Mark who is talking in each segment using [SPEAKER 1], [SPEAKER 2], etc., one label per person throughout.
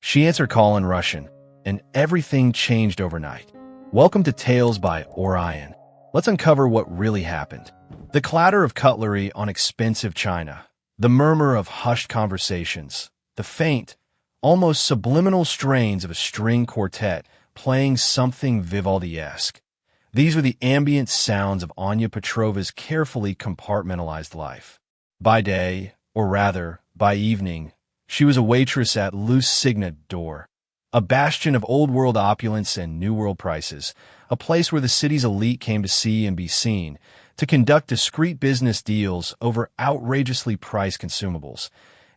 [SPEAKER 1] She answered call in Russian, and everything changed overnight. Welcome to Tales by Orion. Let's uncover what really happened. The clatter of cutlery on expensive china, the murmur of hushed conversations, the faint, almost subliminal strains of a string quartet playing something Vivaldi-esque. These were the ambient sounds of Anya Petrova's carefully compartmentalized life. By day, or rather, by evening, she was a waitress at Le Signet d'Or, a bastion of old-world opulence and new-world prices, a place where the city's elite came to see and be seen, to conduct discreet business deals over outrageously priced consumables,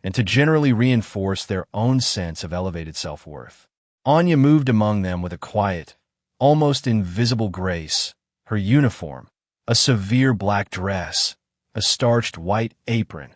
[SPEAKER 1] and to generally reinforce their own sense of elevated self-worth. Anya moved among them with a quiet, almost invisible grace, her uniform, a severe black dress, a starched white apron,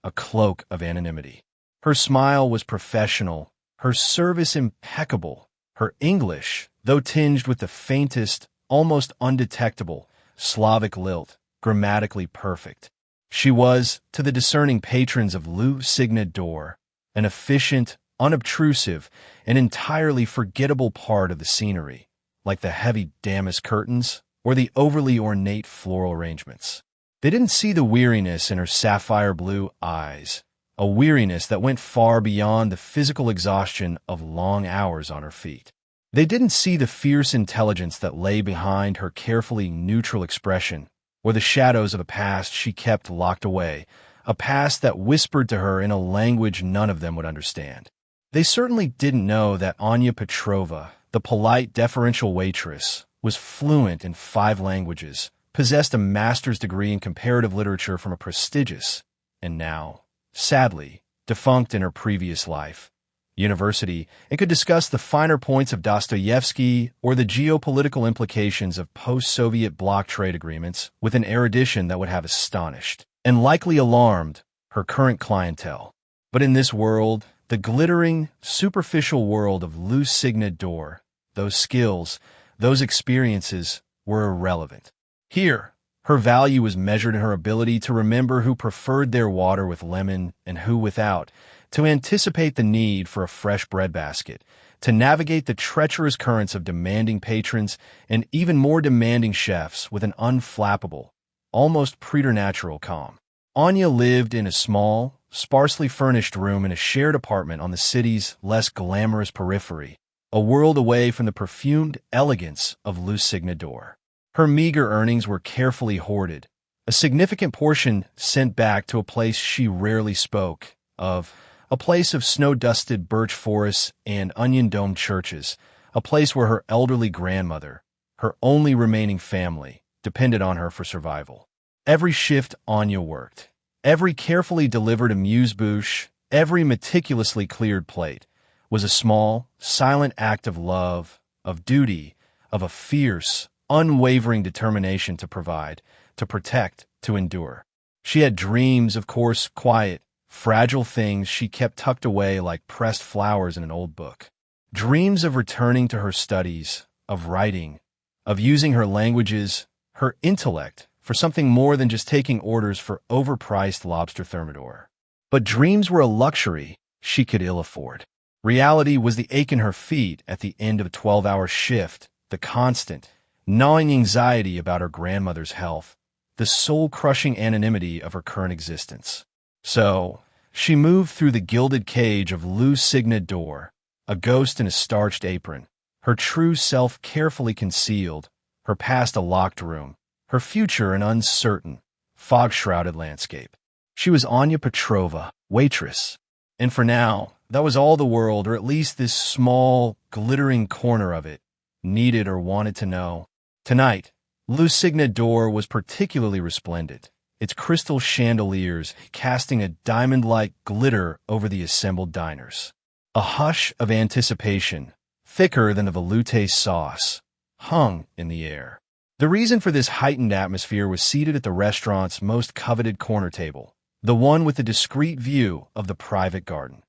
[SPEAKER 1] a cloak of anonymity. Her smile was professional, her service impeccable, her English, though tinged with the faintest, almost undetectable, Slavic lilt, grammatically perfect. She was, to the discerning patrons of Le Signet d'Or, an efficient, unobtrusive, and entirely forgettable part of the scenery, like the heavy damask curtains or the overly ornate floral arrangements. They didn't see the weariness in her sapphire blue eyes, a weariness that went far beyond the physical exhaustion of long hours on her feet. They didn't see the fierce intelligence that lay behind her carefully neutral expression, or the shadows of a past she kept locked away, a past that whispered to her in a language none of them would understand. They certainly didn't know that Anya Petrova, the polite, deferential waitress, was fluent in 5 languages, possessed a master's degree in comparative literature from a prestigious, and now, sadly, defunct in her previous life, university, and could discuss the finer points of Dostoevsky or the geopolitical implications of post-Soviet bloc trade agreements with an erudition that would have astonished, and likely alarmed, her current clientele. But in this world, the glittering, superficial world of Le Signet d'Or, those skills, those experiences were irrelevant. Here, her value was measured in her ability to remember who preferred their water with lemon and who without, to anticipate the need for a fresh breadbasket, to navigate the treacherous currents of demanding patrons and even more demanding chefs with an unflappable, almost preternatural calm. Anya lived in a small, sparsely furnished room in a shared apartment on the city's less glamorous periphery, a world away from the perfumed elegance of Le Signet d'Or. Her meager earnings were carefully hoarded, a significant portion sent back to a place she rarely spoke of, a place of snow-dusted birch forests and onion-domed churches, a place where her elderly grandmother, her only remaining family, depended on her for survival. Every shift Anya worked, every carefully delivered amuse-bouche, every meticulously cleared plate, was a small, silent act of love, of duty, of a fierce, unwavering determination to provide, to protect, to endure. She had dreams, of course, quiet, fragile things she kept tucked away like pressed flowers in an old book. Dreams of returning to her studies, of writing, of using her languages, her intellect, for something more than just taking orders for overpriced lobster thermidor. But dreams were a luxury she could ill afford. Reality was the ache in her feet at the end of a 12-hour shift, the constant, gnawing anxiety about her grandmother's health, the soul-crushing anonymity of her current existence. So, she moved through the gilded cage of Le Signet d'Or, a ghost in a starched apron, her true self carefully concealed, her past a locked room, her future an uncertain, fog-shrouded landscape. She was Anya Petrova, waitress. And for now, that was all the world, or at least this small, glittering corner of it, needed or wanted to know. Tonight, Le Signet d'Or was particularly resplendent, its crystal chandeliers casting a diamond-like glitter over the assembled diners. A hush of anticipation, thicker than the velouté sauce, hung in the air. The reason for this heightened atmosphere was seated at the restaurant's most coveted corner table, the one with the discreet view of the private garden.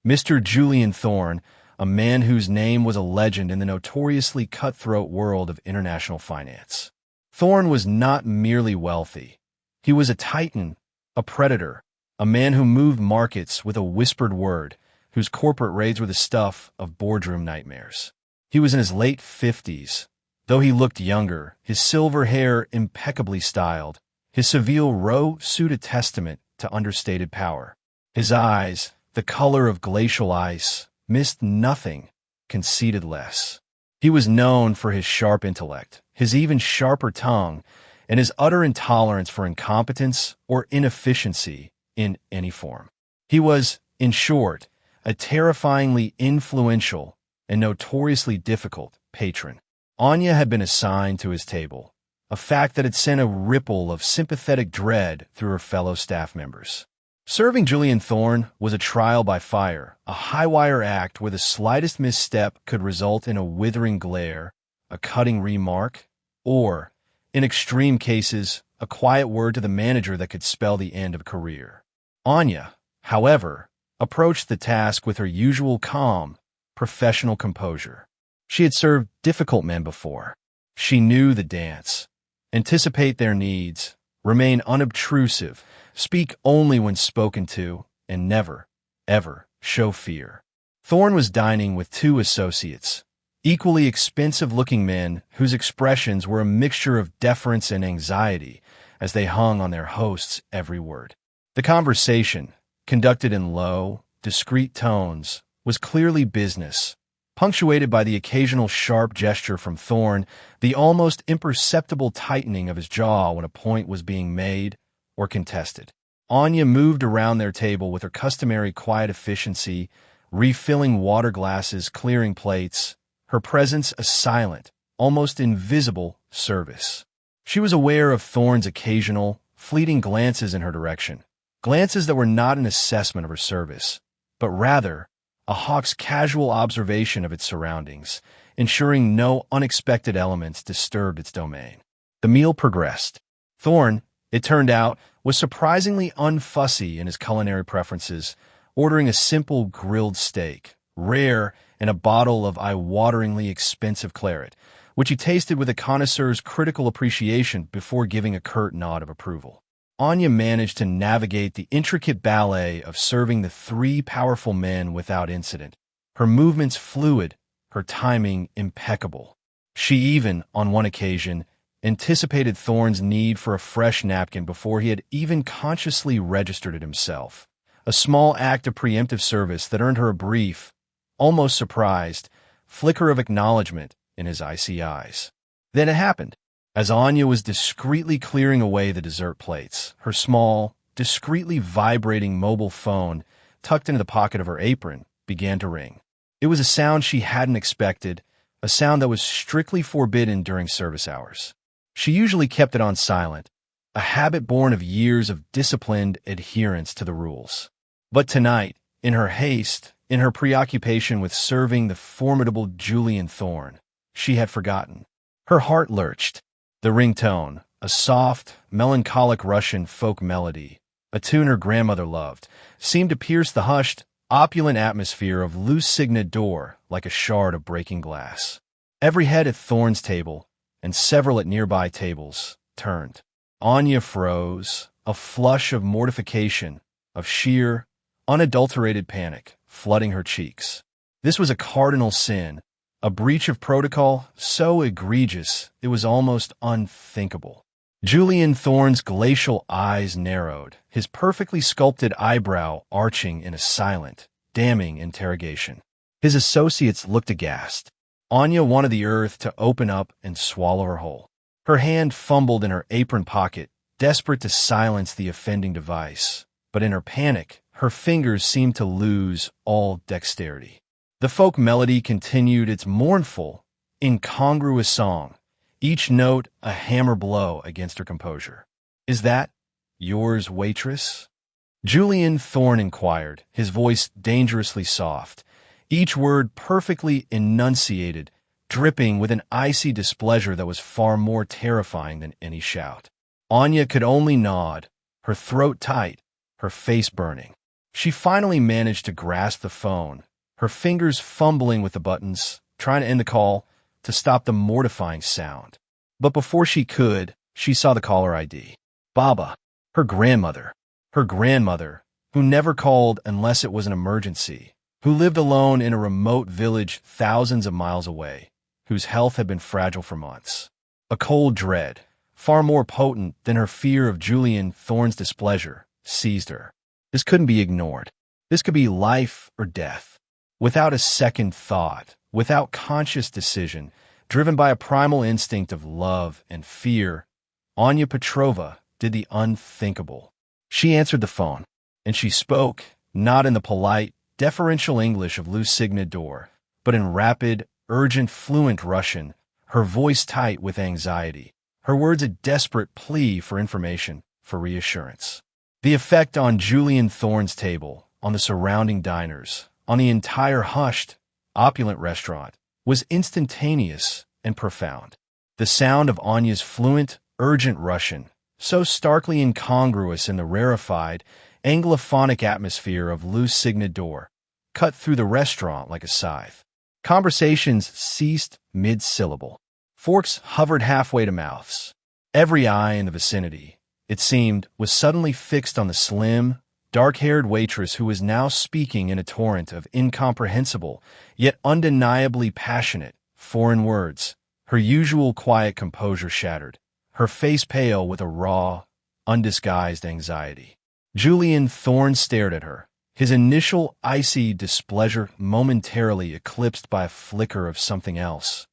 [SPEAKER 1] Mr. Julian Thorne, a man whose name was a legend in the notoriously cutthroat world of international finance. Thorne was not merely wealthy. He was a titan, a predator, a man who moved markets with a whispered word, whose corporate raids were the stuff of boardroom nightmares. He was in his late 50s. Though he looked younger, his silver hair impeccably styled, his Seville Row suit a testament to understated power. His eyes, the color of glacial ice, missed nothing, conceded less. He was known for his sharp intellect, his even sharper tongue, and his utter intolerance for incompetence or inefficiency in any form. He was, in short, a terrifyingly influential and notoriously difficult patron. Anya had been assigned to his table, a fact that had sent a ripple of sympathetic dread through her fellow staff members. Serving Julian Thorne was a trial by fire, a high-wire act where the slightest misstep could result in a withering glare, a cutting remark, or, in extreme cases, a quiet word to the manager that could spell the end of a career. Anya, however, approached the task with her usual calm, professional composure. She had served difficult men before. She knew the dance. Anticipate their needs, remain unobtrusive, speak only when spoken to, and never, ever show fear. Thorne was dining with two associates, equally expensive-looking men whose expressions were a mixture of deference and anxiety as they hung on their host's every word. The conversation, conducted in low, discreet tones, was clearly business, punctuated by the occasional sharp gesture from Thorne, the almost imperceptible tightening of his jaw when a point was being made or contested. Anya moved around their table with her customary quiet efficiency, refilling water glasses, clearing plates, her presence a silent, almost invisible service. She was aware of Thorne's occasional, fleeting glances in her direction, glances that were not an assessment of her service, but rather a hawk's casual observation of its surroundings, ensuring no unexpected elements disturbed its domain. The meal progressed. Thorne, it turned out, was surprisingly unfussy in his culinary preferences, ordering a simple grilled steak, rare, and a bottle of eye-wateringly expensive claret, which he tasted with a connoisseur's critical appreciation before giving a curt nod of approval. Anya managed to navigate the intricate ballet of serving the three powerful men without incident, her movements fluid, her timing impeccable. She even, on one occasion, anticipated Thorne's need for a fresh napkin before he had even consciously registered it himself, a small act of preemptive service that earned her a brief, almost surprised, flicker of acknowledgement in his icy eyes. Then it happened. As Anya was discreetly clearing away the dessert plates, her small, discreetly vibrating mobile phone, tucked into the pocket of her apron, began to ring. It was a sound she hadn't expected, a sound that was strictly forbidden during service hours. She usually kept it on silent, a habit born of years of disciplined adherence to the rules. But tonight, in her haste, in her preoccupation with serving the formidable Julian Thorne, she had forgotten. Her heart lurched. The ringtone, a soft, melancholic Russian folk melody, a tune her grandmother loved, seemed to pierce the hushed, opulent atmosphere of Loose Signet door like a shard of breaking glass. Every head at Thorne's table, and several at nearby tables, turned. Anya froze, a flush of mortification, of sheer, unadulterated panic, flooding her cheeks. This was a cardinal sin, a breach of protocol so egregious it was almost unthinkable. Julian Thorne's glacial eyes narrowed, his perfectly sculpted eyebrow arching in a silent, damning interrogation. His associates looked aghast. Anya wanted the earth to open up and swallow her whole. Her hand fumbled in her apron pocket, desperate to silence the offending device, but in her panic, her fingers seemed to lose all dexterity. The folk melody continued its mournful, incongruous song, each note a hammer blow against her composure. "Is that yours, waitress?" Julian Thorne inquired, his voice dangerously soft, each word perfectly enunciated, dripping with an icy displeasure that was far more terrifying than any shout. Anya could only nod, her throat tight, her face burning. She finally managed to grasp the phone, her fingers fumbling with the buttons, trying to end the call, to stop the mortifying sound. But before she could, she saw the caller ID. Baba, her grandmother, who never called unless it was an emergency, who lived alone in a remote village thousands of miles away, whose health had been fragile for months. A cold dread, far more potent than her fear of Julian Thorne's displeasure, seized her. This couldn't be ignored. This could be life or death. Without a second thought, without conscious decision, driven by a primal instinct of love and fear, Anya Petrova did the unthinkable. She answered the phone, and she spoke, not in the polite, deferential English of Le Signe d'Or, but in rapid, urgent, fluent Russian, her voice tight with anxiety, her words a desperate plea for information, for reassurance. The effect on Julian Thorne's table, on the surrounding diners, on the entire hushed, opulent restaurant, was instantaneous and profound. The sound of Anya's fluent, urgent Russian, so starkly incongruous in the rarefied, Anglophonic atmosphere of Le Signe d'Or, cut through the restaurant like a scythe. Conversations ceased mid-syllable. Forks hovered halfway to mouths. Every eye in the vicinity, it seemed, was suddenly fixed on the slim, dark-haired waitress who was now speaking in a torrent of incomprehensible, yet undeniably passionate, foreign words, her usual quiet composure shattered, her face pale with a raw, undisguised anxiety. Julian Thorne stared at her, his initial icy displeasure momentarily eclipsed by a flicker of something else.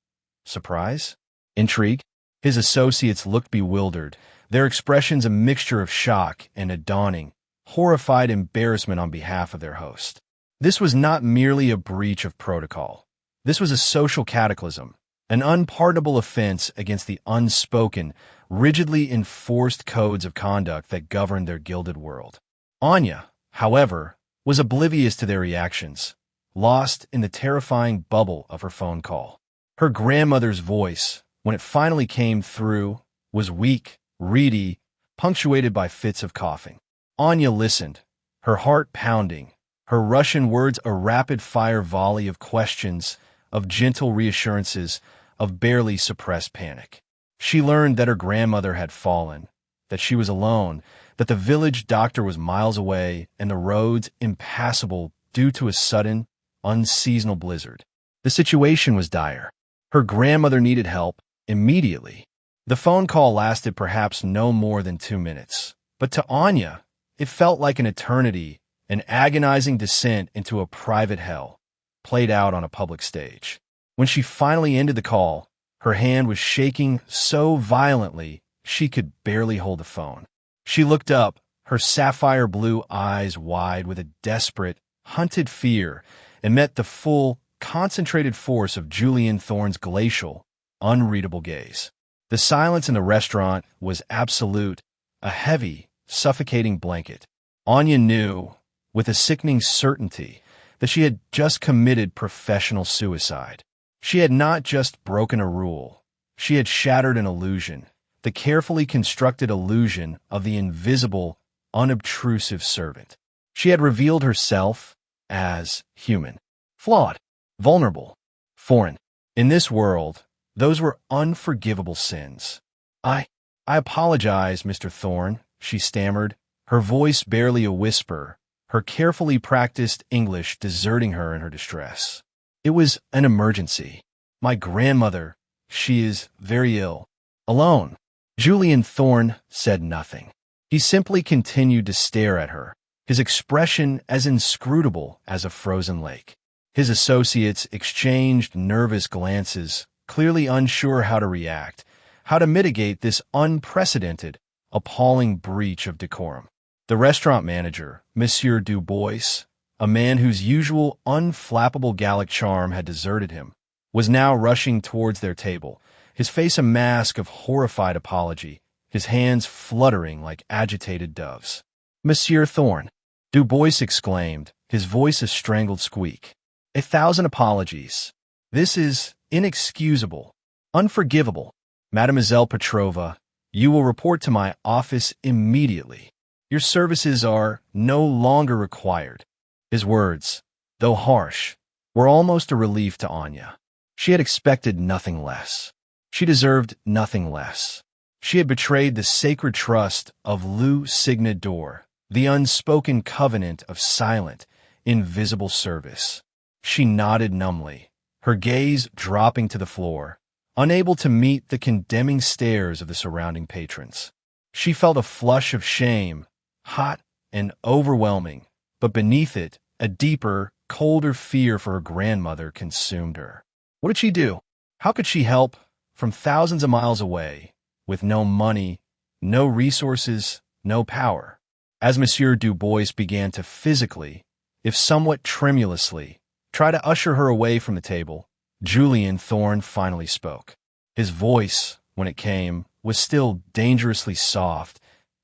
[SPEAKER 1] Surprise? Intrigue? His associates looked bewildered, their expressions a mixture of shock and a dawning, horrified embarrassment on behalf of their host. This was not merely a breach of protocol. This was a social cataclysm, an unpardonable offense against the unspoken, rigidly enforced codes of conduct that governed their gilded world. Anya, however, was oblivious to their reactions, lost in the terrifying bubble of her phone call. Her grandmother's voice, when it finally came through, was weak, reedy, punctuated by fits of coughing. Anya listened, her heart pounding, her Russian words a rapid-fire volley of questions, of gentle reassurances, of barely suppressed panic. She learned that her grandmother had fallen, that she was alone, that the village doctor was miles away and the roads impassable due to a sudden, unseasonal blizzard. The situation was dire. Her grandmother needed help immediately. The phone call lasted perhaps no more than 2 minutes, but to Anya, it felt like an eternity, an agonizing descent into a private hell, played out on a public stage. When she finally ended the call, her hand was shaking so violently she could barely hold the phone. She looked up, her sapphire blue eyes wide with a desperate, hunted fear, and met the full, concentrated force of Julian Thorne's glacial, unreadable gaze. The silence in the restaurant was absolute, a heavy, suffocating blanket. Anya knew, with a sickening certainty, that she had just committed professional suicide. She had not just broken a rule. She had shattered an illusion, the carefully constructed illusion of the invisible, unobtrusive servant. She had revealed herself as human, flawed, vulnerable, foreign. In this world, those were unforgivable sins. I apologize, Mr. Thorne, she stammered, her voice barely a whisper, her carefully practiced English deserting her in her distress. It was an emergency. My grandmother, she is very ill. Alone. Julian Thorne said nothing. He simply continued to stare at her, his expression as inscrutable as a frozen lake. His associates exchanged nervous glances, clearly unsure how to react, how to mitigate this unprecedented, appalling breach of decorum. The restaurant manager, Monsieur Dubois, a man whose usual unflappable Gallic charm had deserted him, was now rushing towards their table, his face a mask of horrified apology, his hands fluttering like agitated doves. Monsieur Thorne, Dubois exclaimed, his voice a strangled squeak. 1,000 apologies. This is inexcusable, unforgivable. Mademoiselle Petrova, you will report to my office immediately. Your services are no longer required. His words, though harsh, were almost a relief to Anya. She had expected nothing less. She deserved nothing less. She had betrayed the sacred trust of Le Signe d'Or, the unspoken covenant of silent, invisible service. She nodded numbly, her gaze dropping to the floor, unable to meet the condemning stares of the surrounding patrons. She felt a flush of shame, hot and overwhelming, but beneath it, a deeper, colder fear for her grandmother consumed her. What did she do? How could she help from thousands of miles away, with no money, no resources, no power? As Monsieur Du Bois began to physically, if somewhat tremulously, try to usher her away from the table, Julian Thorne finally spoke. His voice, when it came, was still dangerously soft,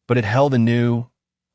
[SPEAKER 1] but it held a new,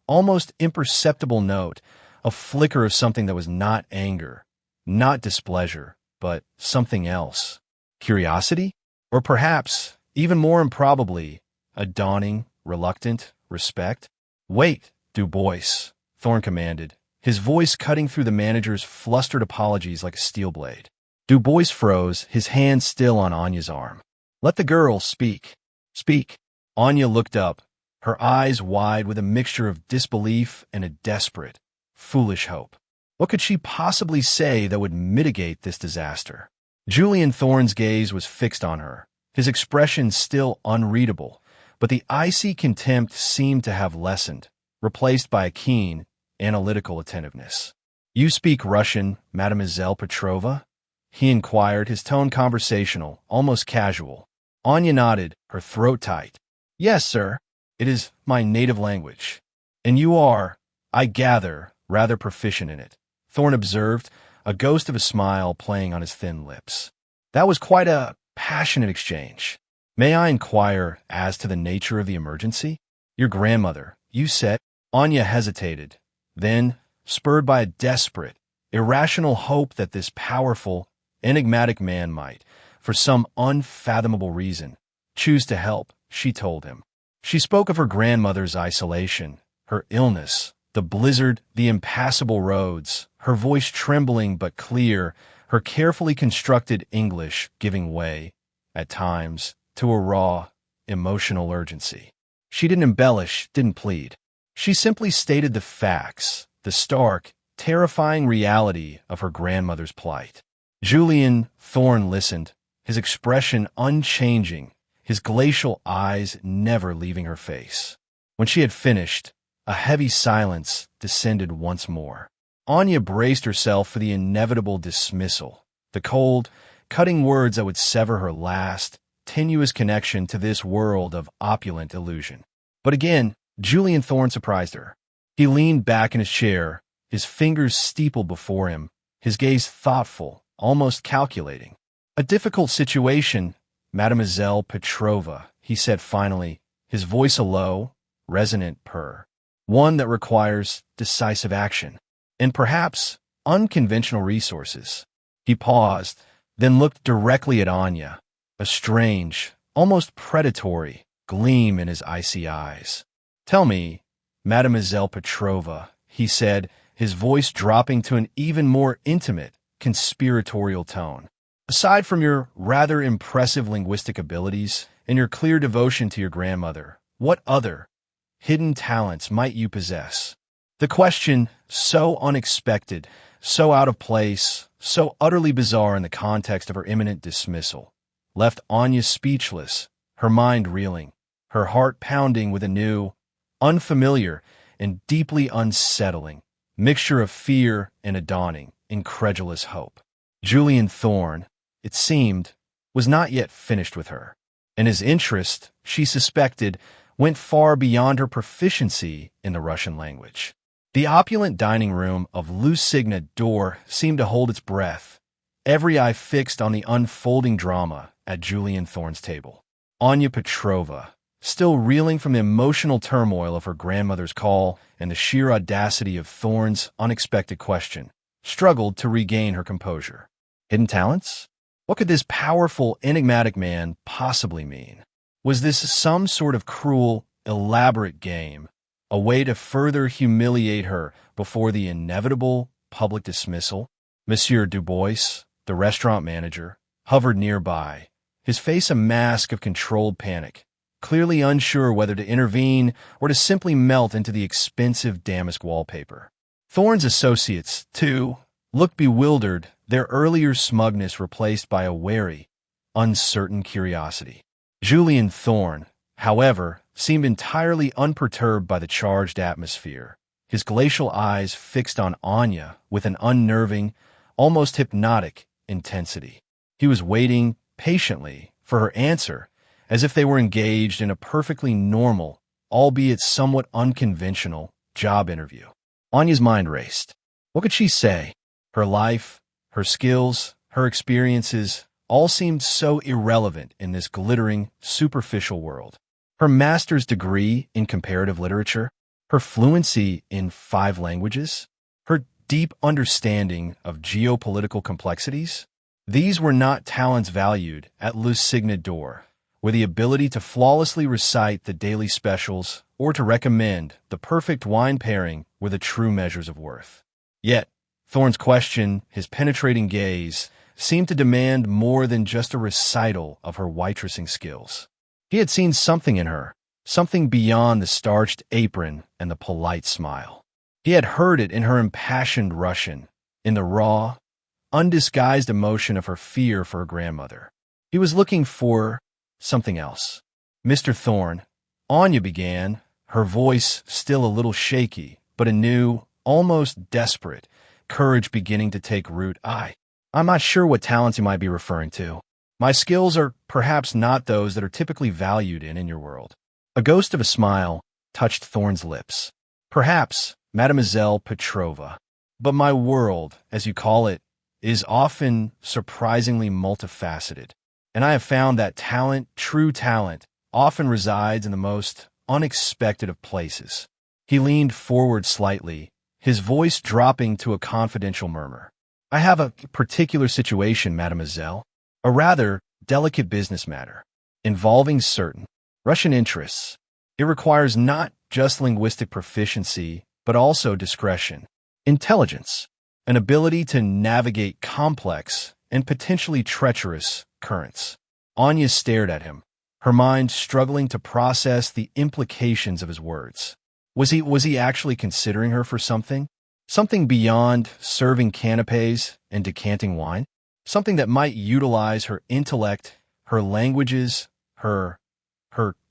[SPEAKER 1] almost imperceptible note, a flicker of something that was not anger, not displeasure, but something else. Curiosity? Or perhaps, even more improbably, a dawning, reluctant respect? "Wait, Du Bois," Thorne commanded, his voice cutting through the manager's flustered apologies like a steel blade. Du Bois froze, his hand still on Anya's arm. "Let the girl speak. Speak." Anya looked up, her eyes wide with a mixture of disbelief and a desperate, foolish hope. What could she possibly say that would mitigate this disaster? Julian Thorne's gaze was fixed on her, his expression still unreadable, but the icy contempt seemed to have lessened, replaced by a keen, analytical attentiveness. "You speak Russian, Mademoiselle Petrova?" he inquired, his tone conversational, almost casual. Anya nodded, her throat tight. "Yes, sir. It is my native language." "And you are, I gather, rather proficient in it," Thorne observed, a ghost of a smile playing on his thin lips. "That was quite a passionate exchange. May I inquire as to the nature of the emergency? Your grandmother, you said." Anya hesitated. Then, spurred by a desperate, irrational hope that this powerful, enigmatic man might, for some unfathomable reason, choose to help, she told him. She spoke of her grandmother's isolation, her illness, the blizzard, the impassable roads, her voice trembling but clear, her carefully constructed English giving way, at times, to a raw, emotional urgency. She didn't embellish, didn't plead. She simply stated the facts, the stark, terrifying reality of her grandmother's plight. Julian Thorne listened, his expression unchanging, his glacial eyes never leaving her face. When she had finished, a heavy silence descended once more. Anya braced herself for the inevitable dismissal, the cold, cutting words that would sever her last, tenuous connection to this world of opulent illusion. But again, Julian Thorne surprised her. He leaned back in his chair, his fingers steepled before him, his gaze thoughtful, almost calculating. "A difficult situation, Mademoiselle Petrova," he said finally, his voice a low, resonant purr. "One that requires decisive action, and perhaps unconventional resources." He paused, then looked directly at Anya, a strange, almost predatory gleam in his icy eyes. "Tell me, Mademoiselle Petrova," he said, his voice dropping to an even more intimate, conspiratorial tone. "Aside from your rather impressive linguistic abilities and your clear devotion to your grandmother, what other hidden talents might you possess?" The question, so unexpected, so out of place, so utterly bizarre in the context of her imminent dismissal, left Anya speechless, her mind reeling, her heart pounding with a new, unfamiliar, and deeply unsettling mixture of fear and a dawning, incredulous hope. Julian Thorne, it seemed, was not yet finished with her, and his interest, she suspected, went far beyond her proficiency in the Russian language. The opulent dining room of Lusigna d'Or seemed to hold its breath, every eye fixed on the unfolding drama at Julian Thorne's table. Anya Petrova, still reeling from the emotional turmoil of her grandmother's call and the sheer audacity of Thorne's unexpected question, struggled to regain her composure. Hidden talents? What could this powerful, enigmatic man possibly mean? Was this some sort of cruel, elaborate game, a way to further humiliate her before the inevitable public dismissal? Monsieur Du Bois, the restaurant manager, hovered nearby, his face a mask of controlled panic, clearly unsure whether to intervene or to simply melt into the expensive damask wallpaper. Thorne's associates, too, looked bewildered, their earlier smugness replaced by a wary, uncertain curiosity. Julian Thorne, however, seemed entirely unperturbed by the charged atmosphere, his glacial eyes fixed on Anya with an unnerving, almost hypnotic intensity. He was waiting patiently for her answer, as if they were engaged in a perfectly normal, albeit somewhat unconventional, job interview. Anya's mind raced. What could she say? Her life, her skills, her experiences all seemed so irrelevant in this glittering, superficial world. Her master's degree in comparative literature, her fluency in 5 languages, her deep understanding of geopolitical complexities, these were not talents valued at Le Signe d'Or, where the ability to flawlessly recite the daily specials or to recommend the perfect wine pairing were the true measures of worth. Yet, Thorne's question, his penetrating gaze, seemed to demand more than just a recital of her waitressing skills. He had seen something in her, something beyond the starched apron and the polite smile. He had heard it in her impassioned Russian, in the raw, undisguised emotion of her fear for her grandmother. He was looking for something else. Mr. Thorne, Anya began, her voice still a little shaky, but a new, almost desperate, courage beginning to take root. I'm not sure what talents you might be referring to. My skills are perhaps not those that are typically valued in your world. A ghost of a smile touched Thorne's lips. Perhaps, Mademoiselle Petrova. But my world, as you call it, is often surprisingly multifaceted. And I have found that talent, true talent, often resides in the most unexpected of places. He leaned forward slightly, his voice dropping to a confidential murmur. I have a particular situation, mademoiselle, a rather delicate business matter, involving certain Russian interests. It requires not just linguistic proficiency, but also discretion, intelligence, an ability to navigate complex and potentially treacherous currents. Anya stared at him, her mind struggling to process the implications of his words. Was he actually considering her for something? Something beyond serving canapes and decanting wine? Something that might utilize her intellect, her languages, her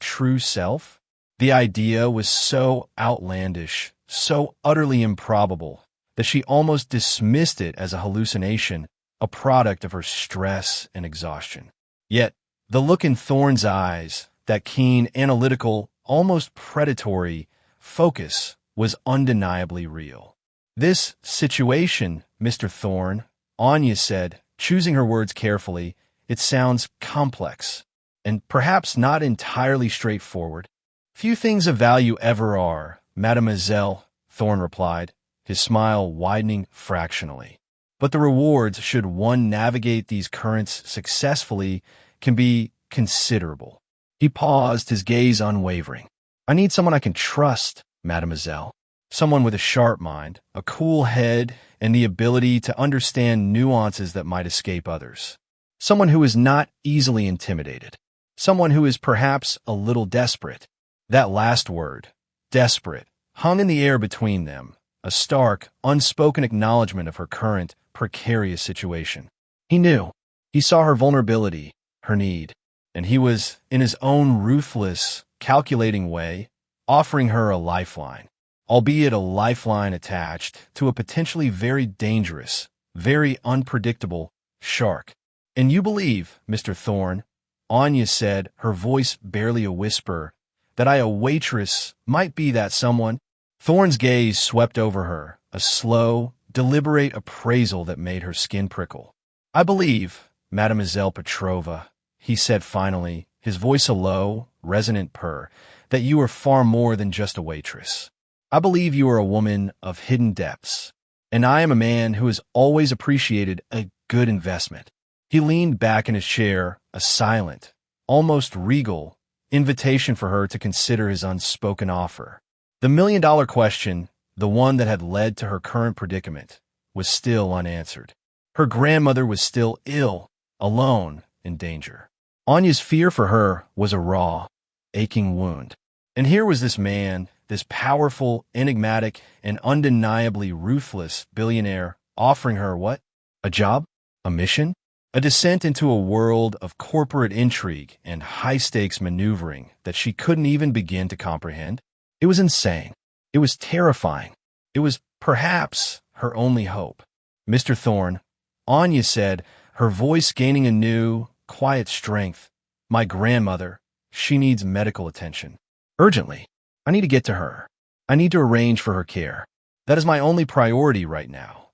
[SPEAKER 1] true self? The idea was so outlandish, so utterly improbable, that she almost dismissed it as a hallucination, a product of her stress and exhaustion. Yet, the look in Thorne's eyes, that keen, analytical, almost predatory focus, was undeniably real. This situation, Mr. Thorne, Anya said, choosing her words carefully, it sounds complex, and perhaps not entirely straightforward. Few things of value ever are, mademoiselle, Thorne replied, his smile widening fractionally. But the rewards, should one navigate these currents successfully, can be considerable. He paused, his gaze unwavering. I need someone I can trust, mademoiselle. Someone with a sharp mind, a cool head, and the ability to understand nuances that might escape others. Someone who is not easily intimidated. Someone who is perhaps a little desperate. That last word, desperate, hung in the air between them, a stark, unspoken acknowledgement of her current, precarious situation. He knew. He saw her vulnerability, her need, and he was, in his own ruthless, calculating way, offering her a lifeline, albeit a lifeline attached to a potentially very dangerous, very unpredictable shark. And you believe, Mr. Thorne, Anya said, her voice barely a whisper, that a waitress might be that someone? Thorne's gaze swept over her, a slow, deliberate appraisal that made her skin prickle. I believe, Mademoiselle Petrova, he said finally, his voice a low, resonant purr, that you are far more than just a waitress. I believe you are a woman of hidden depths, and I am a man who has always appreciated a good investment. He leaned back in his chair, a silent, almost regal, invitation for her to consider his unspoken offer. The million-dollar question, the one that had led to her current predicament, was still unanswered. Her grandmother was still ill, alone, in danger. Anya's fear for her was a raw, aching wound. And here was this man, this powerful, enigmatic, and undeniably ruthless billionaire offering her what? A job? A mission? A descent into a world of corporate intrigue and high-stakes maneuvering that she couldn't even begin to comprehend? It was insane. It was terrifying. It was, perhaps, her only hope. Mr. Thorne, Anya said, her voice gaining a new, quiet strength. My grandmother, she needs medical attention. Urgently. I need to get to her. I need to arrange for her care. That is my only priority right now.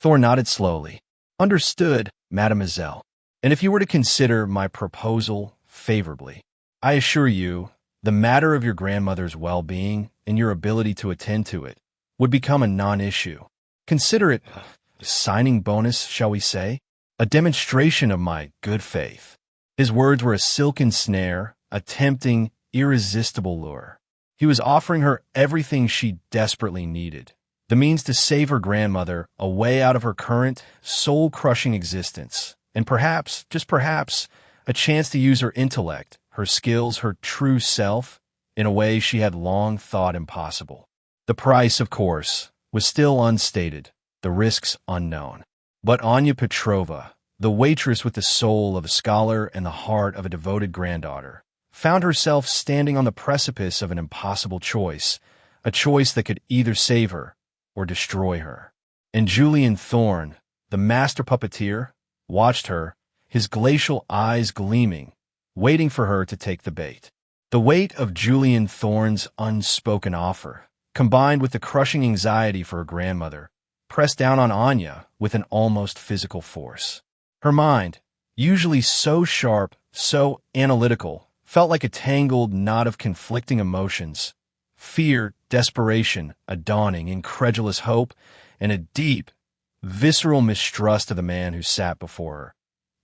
[SPEAKER 1] Thorne nodded slowly. Understood, mademoiselle. And if you were to consider my proposal favorably, I assure you, the matter of your grandmother's well-being and your ability to attend to it would become a non-issue. Consider it a signing bonus, shall we say? A demonstration of my good faith. His words were a silken snare, a tempting, irresistible lure. He was offering her everything she desperately needed. The means to save her grandmother, a way out of her current, soul-crushing existence, and perhaps, just perhaps, a chance to use her intellect, her skills, her true self, in a way she had long thought impossible. The price, of course, was still unstated, the risks unknown. But Anya Petrova, the waitress with the soul of a scholar and the heart of a devoted granddaughter, found herself standing on the precipice of an impossible choice, a choice that could either save her or destroy her. And Julian Thorne, the master puppeteer, watched her, his glacial eyes gleaming, waiting for her to take the bait. The weight of Julian Thorne's unspoken offer, combined with the crushing anxiety for her grandmother, pressed down on Anya with an almost physical force. Her mind, usually so sharp, so analytical, felt like a tangled knot of conflicting emotions. Fear, desperation, a dawning, incredulous hope, and a deep, visceral mistrust of the man who sat before her,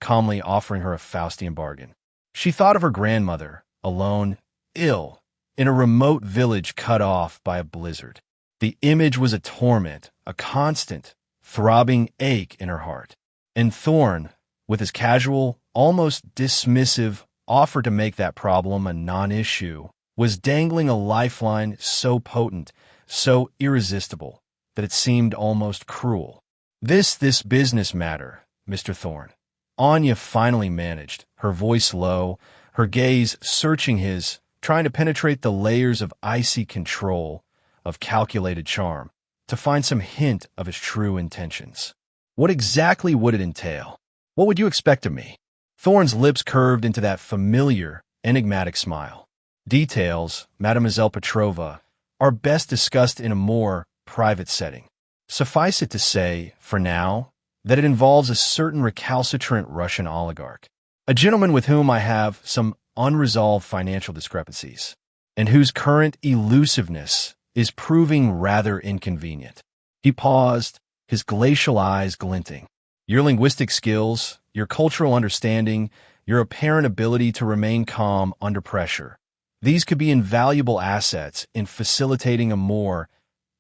[SPEAKER 1] calmly offering her a Faustian bargain. She thought of her grandmother, alone, ill, in a remote village cut off by a blizzard. The image was a torment, a constant, throbbing ache in her heart. And Thorne, with his casual, almost dismissive offer to make that problem a non-issue, was dangling a lifeline so potent, so irresistible, that it seemed almost cruel. This business matter, Mr. Thorne. Anya finally managed, her voice low, her gaze searching his, trying to penetrate the layers of icy control, of calculated charm, to find some hint of his true intentions. What exactly would it entail? What would you expect of me? Thorne's lips curved into that familiar, enigmatic smile. Details, Mademoiselle Petrova, are best discussed in a more private setting. Suffice it to say, for now, that it involves a certain recalcitrant Russian oligarch, a gentleman with whom I have some unresolved financial discrepancies, and whose current elusiveness is proving rather inconvenient. He paused, his glacial eyes glinting. Your linguistic skills, your cultural understanding, your apparent ability to remain calm under pressure, these could be invaluable assets in facilitating a more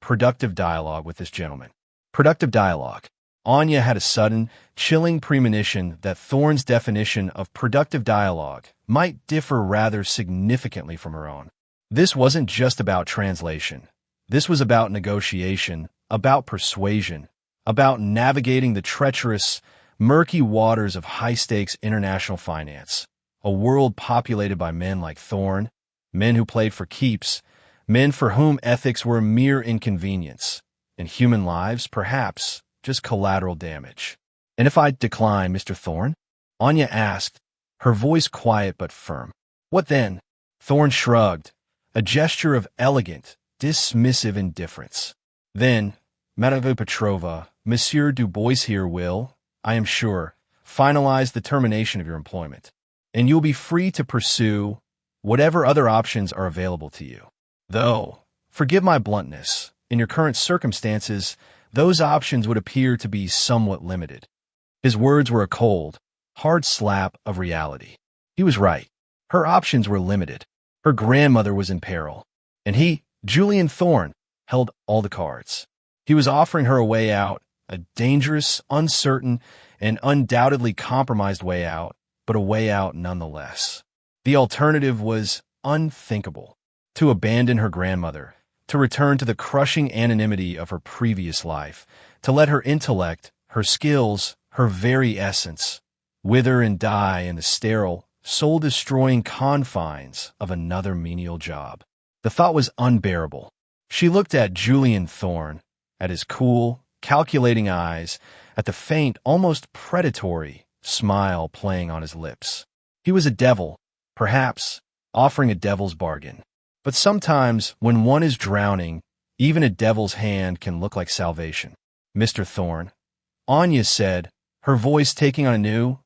[SPEAKER 1] productive dialogue with this gentleman. Productive dialogue. Anya had a sudden, chilling premonition that Thorne's definition of productive dialogue might differ rather significantly from her own. This wasn't just about translation. This was about negotiation, about persuasion, about navigating the treacherous, murky waters of high-stakes international finance, a world populated by men like Thorne, men who played for keeps, men for whom ethics were a mere inconvenience, and human lives, perhaps, just collateral damage. And if I decline, Mr. Thorne? Anya asked, her voice quiet but firm. What then? Thorne shrugged, a gesture of elegant, dismissive indifference. Then, Madame Petrova, Monsieur Dubois here will, I am sure, finalize the termination of your employment, and you'll be free to pursue whatever other options are available to you. Though, forgive my bluntness, in your current circumstances, those options would appear to be somewhat limited. His words were a cold, hard slap of reality. He was right. Her options were limited. Her grandmother was in peril, and he, Julian Thorne, held all the cards. He was offering her a way out, a dangerous, uncertain, and undoubtedly compromised way out, but a way out nonetheless. The alternative was unthinkable. To abandon her grandmother, to return to the crushing anonymity of her previous life, to let her intellect, her skills, her very essence, wither and die in the sterile, soul-destroying confines of another menial job. The thought was unbearable. She looked at Julian Thorne, at his cool, calculating eyes, at the faint, almost predatory smile playing on his lips. He was a devil, perhaps, offering a devil's bargain. But sometimes, when one is drowning, even a devil's hand can look like salvation. Mr. Thorne, Anya said, her voice taking on a new,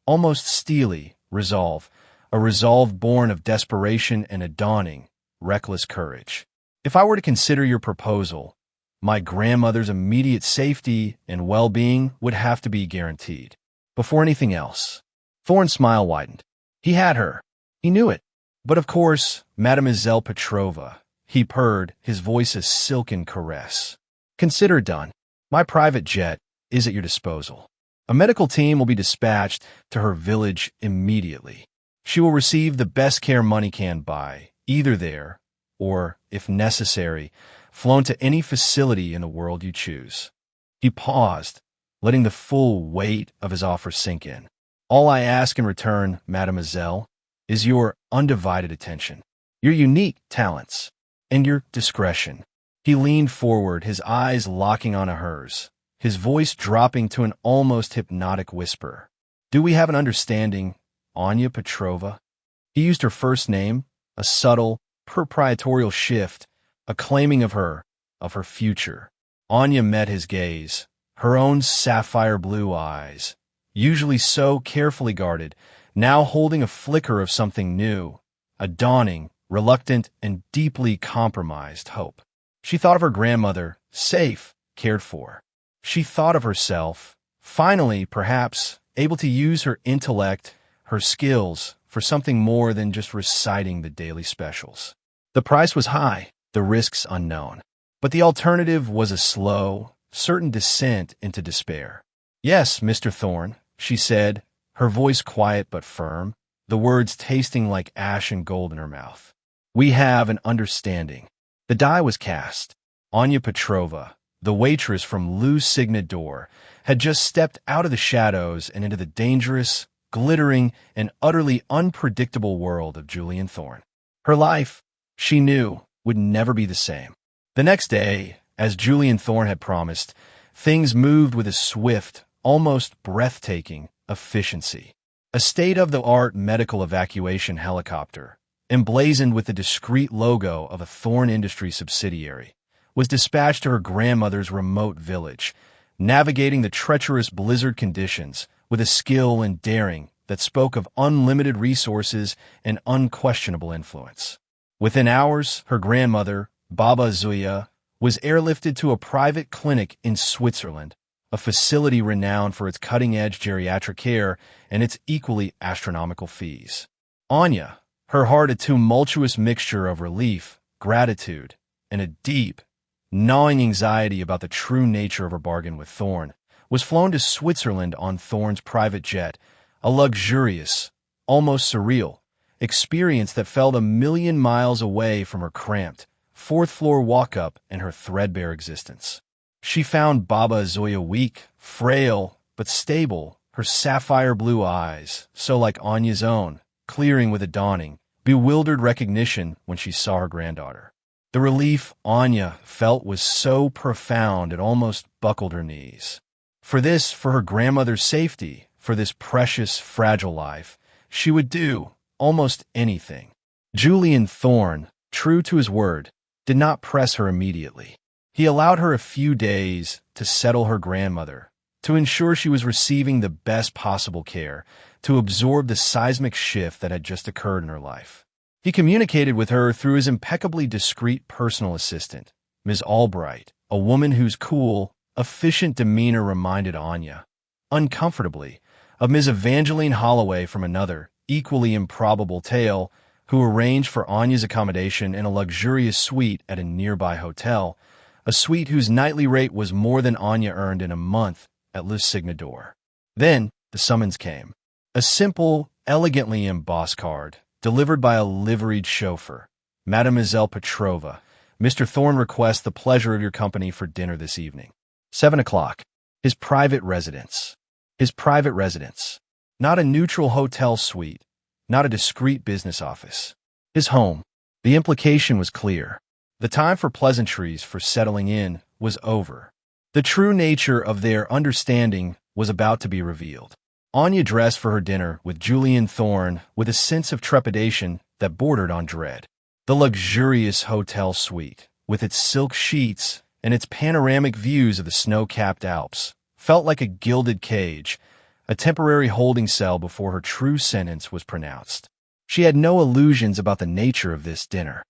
[SPEAKER 1] almost steely, resolve, a resolve born of desperation and a dawning, reckless courage. If I were to consider your proposal, my grandmother's immediate safety and well-being would have to be guaranteed. Before anything else. Thorne's smile widened. He had her. He knew it. But of course, Mademoiselle Petrova, he purred, his voice a silken caress. Consider it done. My private jet is at your disposal. A medical team will be dispatched to her village immediately. She will receive the best care money can buy, either there, or, if necessary, flown to any facility in the world you choose. He paused, letting the full weight of his offer sink in. All I ask in return, mademoiselle, is your undivided attention, your unique talents, and your discretion. He leaned forward, his eyes locking onto hers, his voice dropping to an almost hypnotic whisper. Do we have an understanding, Anya Petrova? He used her first name, a subtle, proprietorial shift, a claiming of her future. Anya met his gaze, her own sapphire blue eyes, usually so carefully guarded, now holding a flicker of something new, a dawning, reluctant, and deeply compromised hope. She thought of her grandmother, safe, cared for. She thought of herself, finally, perhaps, able to use her intellect, her skills, for something more than just reciting the daily specials. The price was high, the risks unknown. But the alternative was a slow, certain descent into despair. Yes, Mr. Thorne, she said, her voice quiet but firm, the words tasting like ash and gold in her mouth. We have an understanding. The die was cast. Anya Petrova, the waitress from Lou's Signet Door, had just stepped out of the shadows and into the dangerous, glittering, and utterly unpredictable world of Julian Thorne. Her life, she knew, would never be the same. The next day, as Julian Thorne had promised, things moved with a swift, almost breathtaking efficiency. A state-of-the-art medical evacuation helicopter, emblazoned with the discreet logo of a Thorne Industries subsidiary, was dispatched to her grandmother's remote village, navigating the treacherous blizzard conditions with a skill and daring that spoke of unlimited resources and unquestionable influence. Within hours, her grandmother, Baba Zuya, was airlifted to a private clinic in Switzerland, a facility renowned for its cutting-edge geriatric care and its equally astronomical fees. Anya, her heart a tumultuous mixture of relief, gratitude, and a deep, gnawing anxiety about the true nature of her bargain with Thorne, was flown to Switzerland on Thorne's private jet, a luxurious, almost surreal, experience that felt a million miles away from her cramped, fourth-floor walk-up and her threadbare existence. She found Baba Zoya weak, frail, but stable, her sapphire blue eyes, so like Anya's own, clearing with a dawning, bewildered recognition when she saw her granddaughter. The relief Anya felt was so profound it almost buckled her knees. For her grandmother's safety, for this precious, fragile life, she would do almost anything. Julian Thorne, true to his word, did not press her immediately. He allowed her a few days to settle her grandmother, to ensure she was receiving the best possible care, to absorb the seismic shift that had just occurred in her life. He communicated with her through his impeccably discreet personal assistant, Ms. Albright, a woman whose cool, efficient demeanor reminded Anya, uncomfortably, of Ms. Evangeline Holloway from another, equally improbable tale, who arranged for Anya's accommodation in a luxurious suite at a nearby hotel, a suite whose nightly rate was more than Anya earned in a month at Le Signet d'Or. Then the summons came. A simple, elegantly embossed card, delivered by a liveried chauffeur. Mademoiselle Petrova, Mr. Thorne requests the pleasure of your company for dinner this evening. 7 o'clock. His private residence. His private residence. Not a neutral hotel suite, not a discreet business office. His home. The implication was clear. The time for pleasantries, for settling in, was over. The true nature of their understanding was about to be revealed. Anya dressed for her dinner with Julian Thorne with a sense of trepidation that bordered on dread. The luxurious hotel suite, with its silk sheets and its panoramic views of the snow-capped Alps, felt like a gilded cage, a temporary holding cell before her true sentence was pronounced. She had no illusions about the nature of this dinner.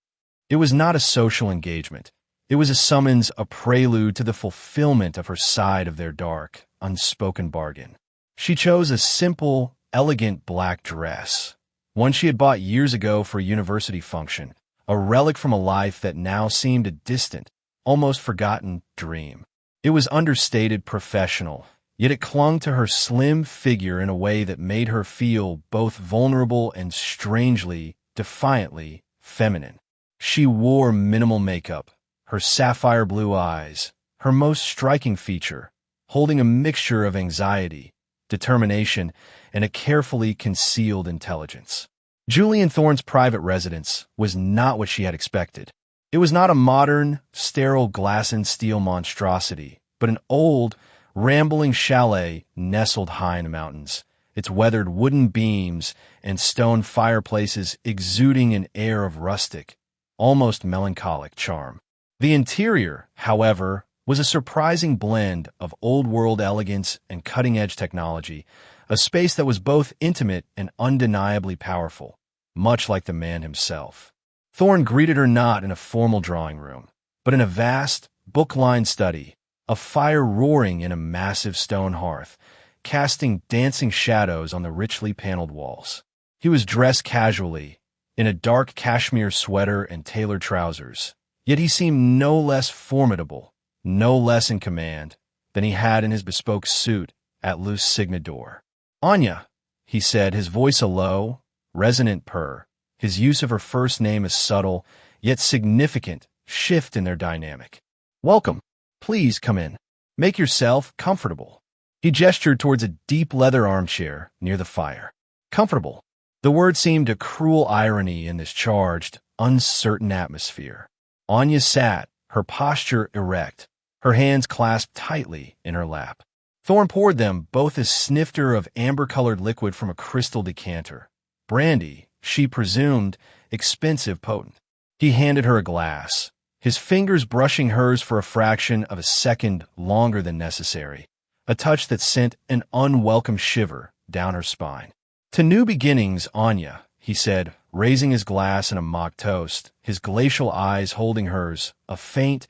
[SPEAKER 1] It was not a social engagement. It was a summons, a prelude to the fulfillment of her side of their dark, unspoken bargain. She chose a simple, elegant black dress, one she had bought years ago for a university function, a relic from a life that now seemed a distant, almost forgotten dream. It was understated professional, yet it clung to her slim figure in a way that made her feel both vulnerable and strangely, defiantly feminine. She wore minimal makeup, her sapphire blue eyes, her most striking feature, holding a mixture of anxiety, determination, and a carefully concealed intelligence. Julian Thorne's private residence was not what she had expected. It was not a modern, sterile glass and steel monstrosity, but an old, rambling chalet nestled high in the mountains, its weathered wooden beams and stone fireplaces exuding an air of rustic, almost melancholic charm. The interior, however, was a surprising blend of old-world elegance and cutting-edge technology, a space that was both intimate and undeniably powerful, much like the man himself. Thorne greeted her not in a formal drawing room, but in a vast, book-lined study, a fire roaring in a massive stone hearth, casting dancing shadows on the richly paneled walls. He was dressed casually, in a dark cashmere sweater and tailored trousers, yet he seemed no less formidable, no less in command, than he had in his bespoke suit at Luce Signador. "Anya," he said, his voice a low, resonant purr, his use of her first name a subtle, yet significant, shift in their dynamic. "Welcome. Please come in. Make yourself comfortable." He gestured towards a deep leather armchair near the fire. Comfortable. The word seemed a cruel irony in this charged, uncertain atmosphere. Anya sat, her posture erect, her hands clasped tightly in her lap. Thorne poured them both a snifter of amber-colored liquid from a crystal decanter. Brandy, she presumed, expensive, potent. He handed her a glass, his fingers brushing hers for a fraction of a second longer than necessary, a touch that sent an unwelcome shiver down her spine. "To new beginnings, Anya," he said, raising his glass in a mock toast, his glacial eyes holding hers, a faint,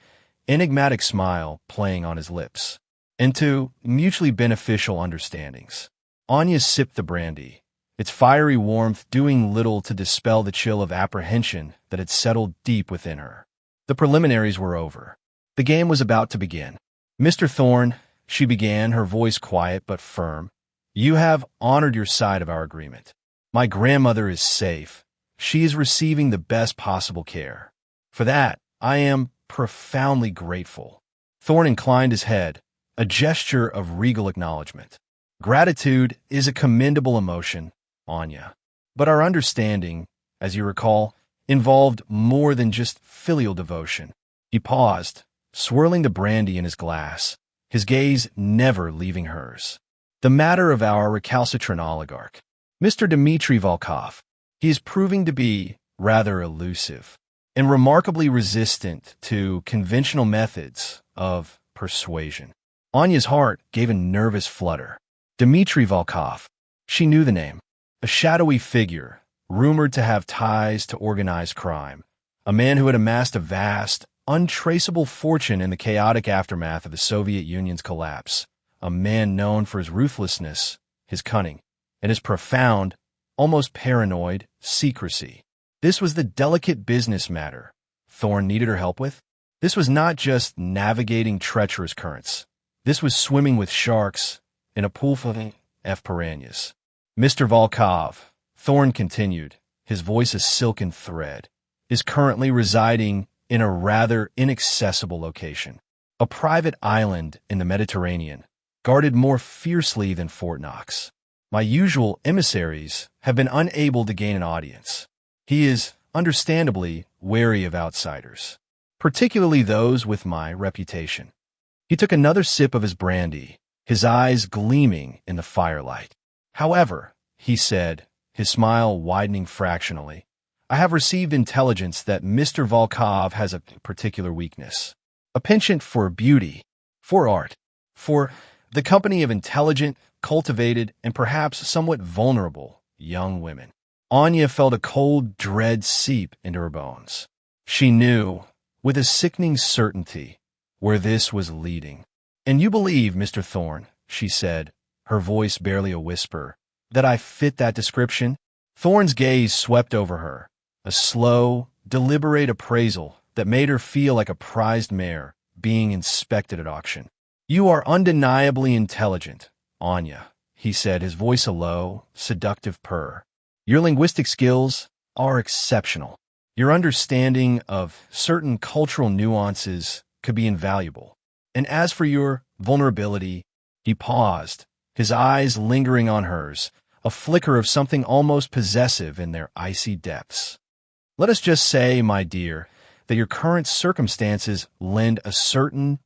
[SPEAKER 1] enigmatic smile playing on his lips. "And to mutually beneficial understandings." Anya sipped the brandy, its fiery warmth doing little to dispel the chill of apprehension that had settled deep within her. The preliminaries were over. The game was about to begin. "Mr. Thorne," she began, her voice quiet but firm, "you have honored your side of our agreement. My grandmother is safe. She is receiving the best possible care. For that, I am profoundly grateful." Thorne inclined his head, a gesture of regal acknowledgement. "Gratitude is a commendable emotion, Anya. But our understanding, as you recall, involved more than just filial devotion." He paused, swirling the brandy in his glass, his gaze never leaving hers. "The matter of our recalcitrant oligarch, Mr. Dmitry Volkov. He is proving to be rather elusive and remarkably resistant to conventional methods of persuasion." Anya's heart gave a nervous flutter. Dmitry Volkov. She knew the name. A shadowy figure, rumored to have ties to organized crime. A man who had amassed a vast, untraceable fortune in the chaotic aftermath of the Soviet Union's collapse. A man known for his ruthlessness, his cunning, and his profound, almost paranoid, secrecy. This was the delicate business matter Thorne needed her help with. This was not just navigating treacherous currents. This was swimming with sharks in a pool full of piranhas. "Mr. Volkov," Thorne continued, his voice a silken thread, "is currently residing in a rather inaccessible location. A private island in the Mediterranean, guarded more fiercely than Fort Knox. My usual emissaries have been unable to gain an audience. He is, understandably, wary of outsiders, particularly those with my reputation. He took another sip of his brandy, his eyes gleaming in the firelight. However, he said, his smile widening fractionally, I have received intelligence that Mr. Volkov has a particular weakness. A penchant for beauty, for art, for the company of intelligent, cultivated, and perhaps somewhat vulnerable young women. Anya felt a cold dread seep into her bones. She knew, with a sickening certainty, where this was leading. And you believe, Mr. Thorne, she said, her voice barely a whisper, that I fit that description? Thorne's gaze swept over her, a slow, deliberate appraisal that made her feel like a prized mare being inspected at auction. You are undeniably intelligent, Anya, he said, his voice a low, seductive purr. Your linguistic skills are exceptional. Your understanding of certain cultural nuances could be invaluable. And as for your vulnerability, he paused, his eyes lingering on hers, a flicker of something almost possessive in their icy depths. Let us just say, my dear, that your current circumstances lend a certain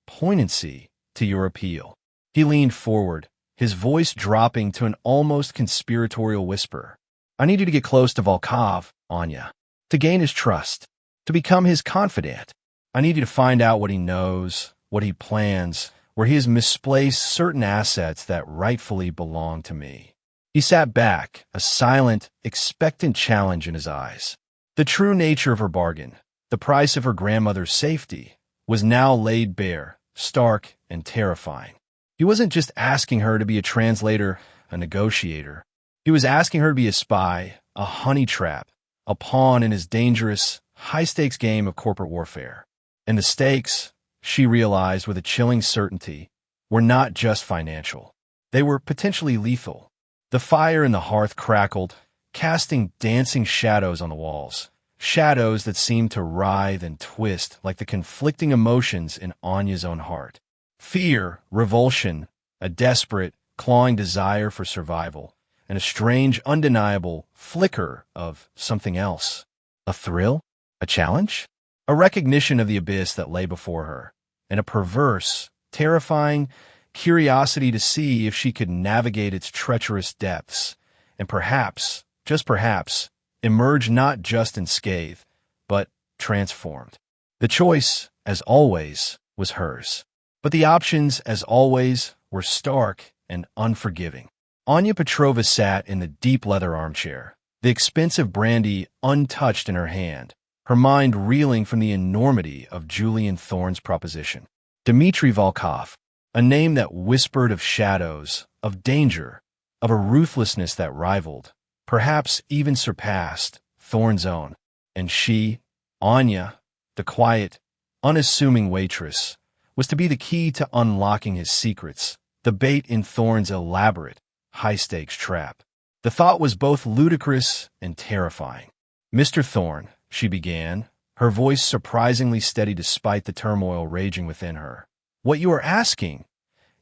[SPEAKER 1] poignancy to your appeal. He leaned forward, his voice dropping to an almost conspiratorial whisper. I need you to get close to Volkov, Anya, to gain his trust, to become his confidant. I need you to find out what he knows, what he plans, where he has misplaced certain assets that rightfully belong to me. He sat back, a silent, expectant challenge in his eyes. The true nature of her bargain, the price of her grandmother's safety, was now laid bare, stark and terrifying. He wasn't just asking her to be a translator, a negotiator. He was asking her to be a spy, a honey trap, a pawn in his dangerous, high-stakes game of corporate warfare. And the stakes, she realized with a chilling certainty, were not just financial. They were potentially lethal. The fire in the hearth crackled, casting dancing shadows on the walls, shadows that seemed to writhe and twist like the conflicting emotions in Anya's own heart. Fear, revulsion, a desperate, clawing desire for survival, and a strange, undeniable flicker of something else. A thrill? A challenge? A recognition of the abyss that lay before her, and a perverse, terrifying curiosity to see if she could navigate its treacherous depths, and perhaps, just perhaps, emerge not just unscathed, but transformed. The choice, as always, was hers. But the options, as always, were stark and unforgiving. Anya Petrova sat in the deep leather armchair, the expensive brandy untouched in her hand, her mind reeling from the enormity of Julian Thorne's proposition. Dmitry Volkov, a name that whispered of shadows, of danger, of a ruthlessness that rivaled, perhaps even surpassed, Thorne's own. And she, Anya, the quiet, unassuming waitress, was to be the key to unlocking his secrets, the bait in Thorne's elaborate, high-stakes trap. The thought was both ludicrous and terrifying. Mr. Thorne, she began, her voice surprisingly steady despite the turmoil raging within her. What you are asking,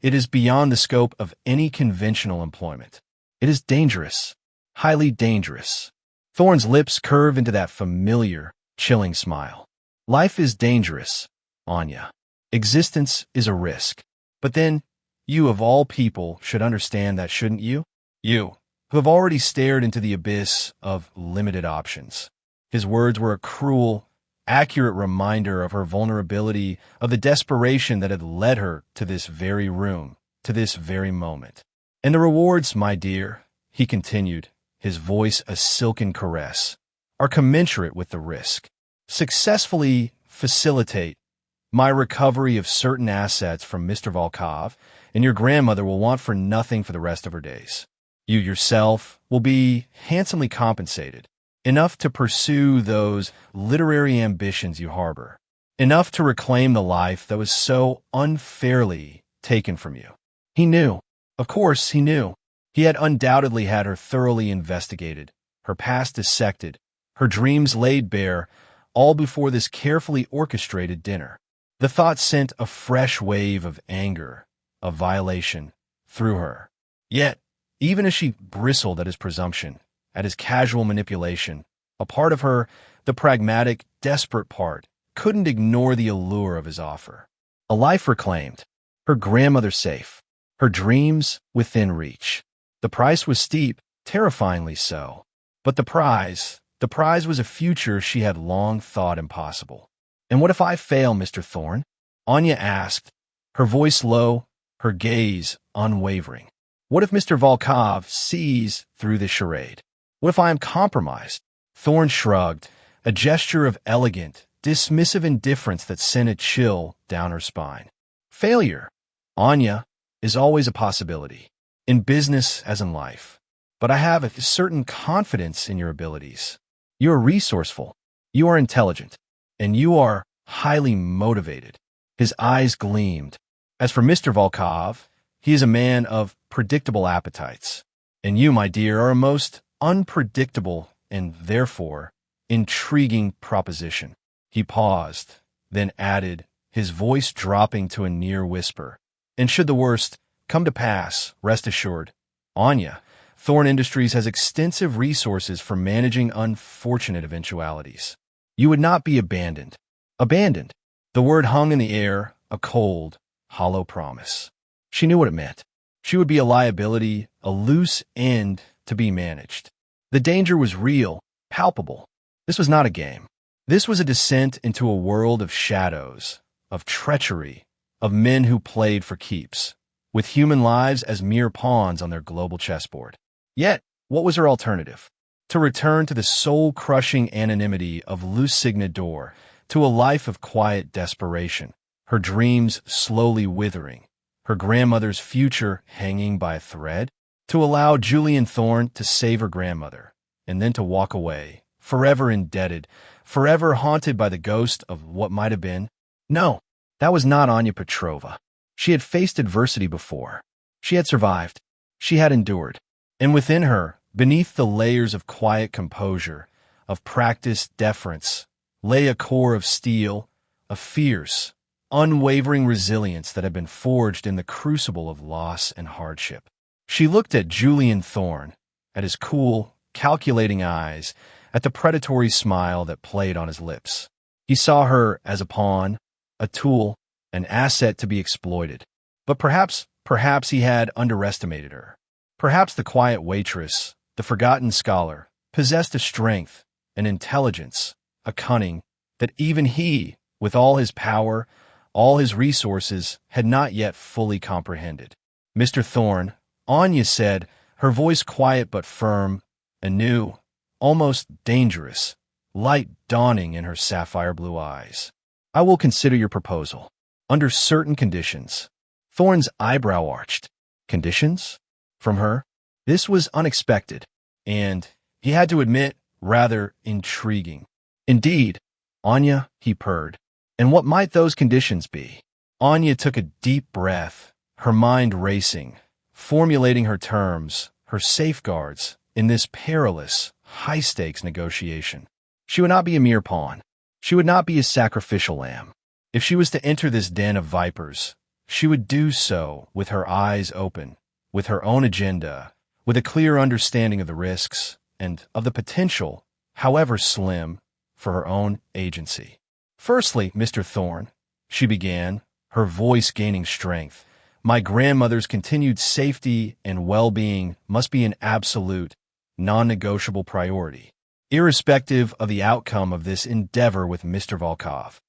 [SPEAKER 1] it is beyond the scope of any conventional employment. It is dangerous, highly dangerous. Thorne's lips curved into that familiar, chilling smile. Life is dangerous, Anya. Existence is a risk. But then, you of all people should understand that, shouldn't you? You, who have already stared into the abyss of limited options. His words were a cruel, accurate reminder of her vulnerability, of the desperation that had led her to this very room, to this very moment. And the rewards, my dear, he continued, his voice a silken caress, are commensurate with the risk. Successfully facilitate my recovery of certain assets from Mr. Volkov, and your grandmother will want for nothing for the rest of her days. You yourself will be handsomely compensated, enough to pursue those literary ambitions you harbor, enough to reclaim the life that was so unfairly taken from you. He knew. Of course, he knew. He had undoubtedly had her thoroughly investigated, her past dissected, her dreams laid bare, all before this carefully orchestrated dinner. The thought sent a fresh wave of anger, of violation, through her. Yet, even as she bristled at his presumption, at his casual manipulation, a part of her, the pragmatic, desperate part, couldn't ignore the allure of his offer. A life reclaimed, her grandmother safe, her dreams within reach. The price was steep, terrifyingly so. But the prize was a future she had long thought impossible. "And what if I fail, Mr. Thorne?" Anya asked, her voice low, her gaze unwavering. "What if Mr. Volkov sees through this charade? What if I am compromised?" Thorne shrugged, a gesture of elegant, dismissive indifference that sent a chill down her spine. "Failure, Anya, is always a possibility, in business as in life. But I have a certain confidence in your abilities. You are resourceful, you are intelligent, and you are highly motivated." His eyes gleamed. "As for Mr. Volkov, he is a man of predictable appetites. And you, my dear, are a most unpredictable and, therefore, intriguing proposition." He paused, then added, his voice dropping to a near whisper, "And should the worst come to pass, rest assured, Anya, Thorne Industries has extensive resources for managing unfortunate eventualities. You would not be abandoned." Abandoned. The word hung in the air, a cold, hollow promise. She knew what it meant. She would be a liability, a loose end to be managed. The danger was real, palpable. This was not a game. This was a descent into a world of shadows, of treachery, of men who played for keeps, with human lives as mere pawns on their global chessboard. Yet, what was her alternative? To return to the soul-crushing anonymity of Lusigna d'Or, to a life of quiet desperation, her dreams slowly withering, her grandmother's future hanging by a thread? To allow Julian Thorne to save her grandmother, and then to walk away, forever indebted, forever haunted by the ghost of what might have been? No, that was not Anya Petrova. She had faced adversity before. She had survived. She had endured. And within her, beneath the layers of quiet composure, of practiced deference, lay a core of steel, a fierce, unwavering resilience that had been forged in the crucible of loss and hardship. She looked at Julian Thorne, at his cool, calculating eyes, at the predatory smile that played on his lips. He saw her as a pawn, a tool, an asset to be exploited. But perhaps he had underestimated her. Perhaps the quiet waitress, the forgotten scholar, possessed a strength, an intelligence, a cunning, that even he, with all his power, all his resources, had not yet fully comprehended. "Mr. Thorne," Anya said, her voice quiet but firm, a new, almost dangerous, light dawning in her sapphire blue eyes. "I will consider your proposal, under certain conditions." Thorne's eyebrow arched. Conditions? From her? This was unexpected, and, he had to admit, rather intriguing. "Indeed, Anya," he purred. "And what might those conditions be?" Anya took a deep breath, her mind racing, formulating her terms, her safeguards, in this perilous, high-stakes negotiation. She would not be a mere pawn. She would not be a sacrificial lamb. If she was to enter this den of vipers, she would do so with her eyes open, with her own agenda, with a clear understanding of the risks and of the potential, however slim, for her own agency. "Firstly, Mr. Thorne," she began, her voice gaining strength, "my grandmother's continued safety and well-being must be an absolute, non-negotiable priority, irrespective of the outcome of this endeavor with Mr. Volkov."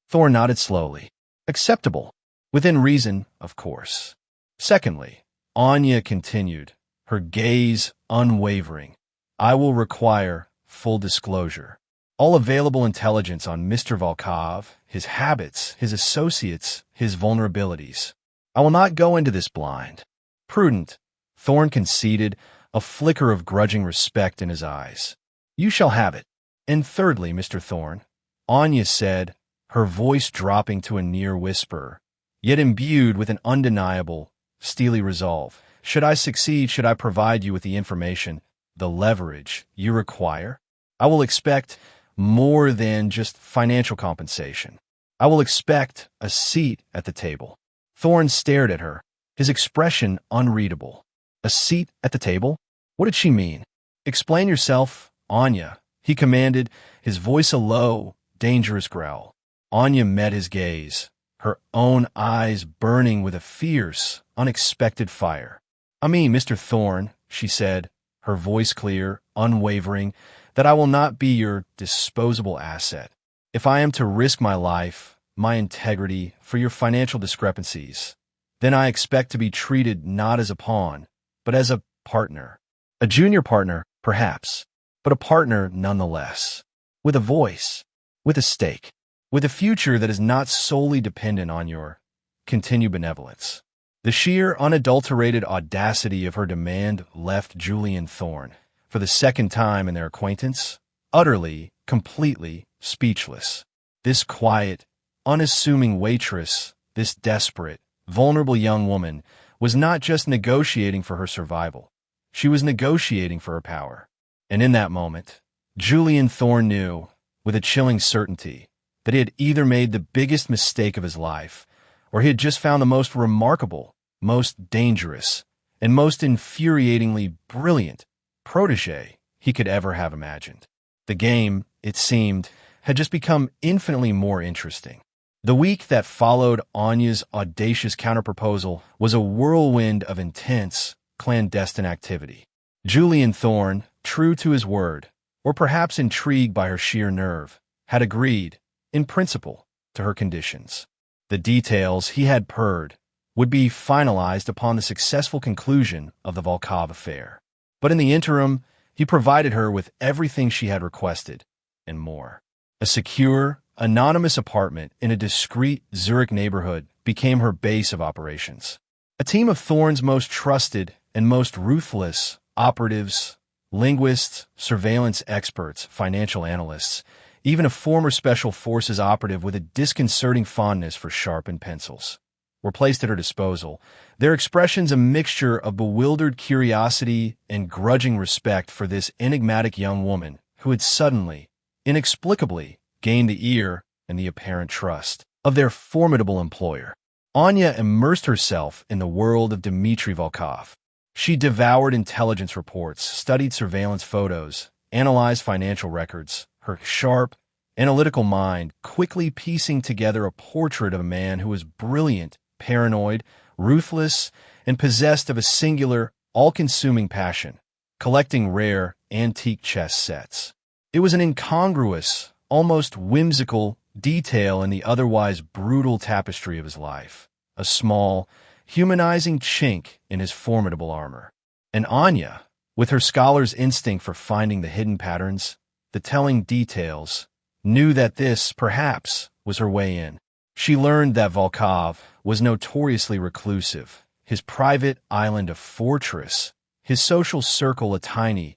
[SPEAKER 1] Thorne nodded slowly. "Acceptable. Within reason, of course." "Secondly," Anya continued, her gaze unwavering, "I will require full disclosure. All available intelligence on Mr. Volkov, his habits, his associates, his vulnerabilities. I will not go into this blind." "Prudent," Thorne conceded, a flicker of grudging respect in his eyes. "You shall have it." "And thirdly, Mr. Thorne," Anya said, her voice dropping to a near whisper, yet imbued with an undeniable, steely resolve, "should I succeed, should I provide you with the information, the leverage you require, I will expect more than just financial compensation. I will expect a seat at the table. Thorne stared at her, his expression unreadable. A seat at the table? What did she mean? Explain yourself, Anya, he commanded, his voice a low, dangerous growl. Anya met his gaze, her own eyes burning with a fierce, unexpected fire. I mean, Mr. Thorne, she said, her voice clear, unwavering, that I will not be your disposable asset. If I am to risk my life, my integrity, for your financial discrepancies, then I expect to be treated not as a pawn, but as a partner. A junior partner, perhaps, but a partner nonetheless. With a voice, with a stake, with a future that is not solely dependent on your continued benevolence. The sheer, unadulterated audacity of her demand left Julian Thorne, for the second time in their acquaintance, utterly, completely speechless. This quiet, unassuming waitress, this desperate, vulnerable young woman, was not just negotiating for her survival. She was negotiating for her power. And in that moment, Julian Thorne knew, with a chilling certainty, that he had either made the biggest mistake of his life, or he had just found the most remarkable, most dangerous, and most infuriatingly brilliant protégé he could ever have imagined. The game, it seemed, had just become infinitely more interesting. The week that followed Anya's audacious counterproposal was a whirlwind of intense, clandestine activity. Julian Thorne, true to his word, or perhaps intrigued by her sheer nerve, had agreed, in principle, to her conditions. The details, he had purred, would be finalized upon the successful conclusion of the Volkov affair. But in the interim, he provided her with everything she had requested, and more. A secure, anonymous apartment in a discreet Zurich neighborhood became her base of operations. A team of Thorne's most trusted and most ruthless operatives, linguists, surveillance experts, financial analysts, even a former Special Forces operative with a disconcerting fondness for sharpened pencils, were placed at her disposal, their expressions a mixture of bewildered curiosity and grudging respect for this enigmatic young woman who had suddenly, inexplicably, gained the ear and the apparent trust of their formidable employer. Anya immersed herself in the world of Dmitry Volkov. She devoured intelligence reports, studied surveillance photos, analyzed financial records, her sharp, analytical mind quickly piecing together a portrait of a man who was brilliant, paranoid, ruthless, and possessed of a singular, all-consuming passion, collecting rare, antique chess sets. It was an incongruous, almost whimsical detail in the otherwise brutal tapestry of his life, a small, humanizing chink in his formidable armor. And Anya, with her scholar's instinct for finding the hidden patterns, the telling details, knew that this, perhaps, was her way in. She learned that Volkov was notoriously reclusive, his private island a fortress, his social circle a tiny,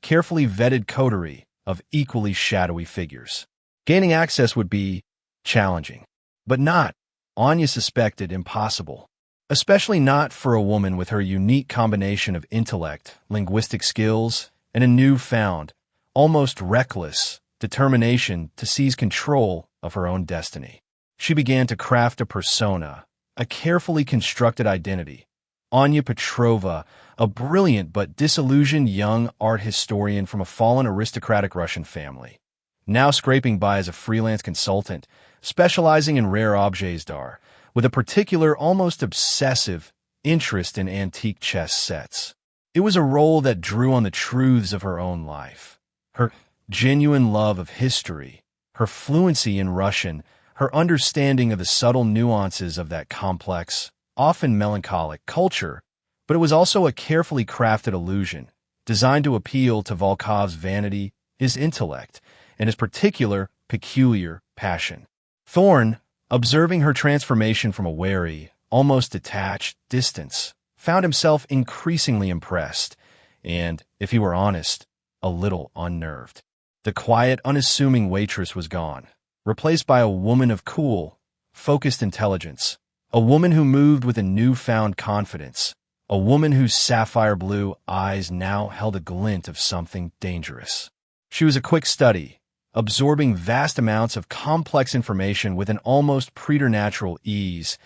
[SPEAKER 1] carefully vetted coterie of equally shadowy figures. Gaining access would be challenging, but not, Anya suspected, impossible, especially not for a woman with her unique combination of intellect, linguistic skills, and a newfound, almost reckless, determination to seize control of her own destiny. She began to craft a persona, a carefully constructed identity. Anya Petrova, a brilliant but disillusioned young art historian from a fallen aristocratic Russian family, now scraping by as a freelance consultant, specializing in rare objets d'art, with a particular, almost obsessive, interest in antique chess sets. It was a role that drew on the truths of her own life. Her genuine love of history, her fluency in Russian, her understanding of the subtle nuances of that complex, often melancholic culture, but it was also a carefully crafted illusion, designed to appeal to Volkov's vanity, his intellect, and his particular, peculiar passion. Thorne, observing her transformation from a wary, almost detached distance, found himself increasingly impressed and, if he were honest, a little unnerved. The quiet, unassuming waitress was gone, replaced by a woman of cool, focused intelligence, a woman who moved with a newfound confidence, a woman whose sapphire-blue eyes now held a glint of something dangerous. She was a quick study, absorbing vast amounts of complex information with an almost preternatural ease,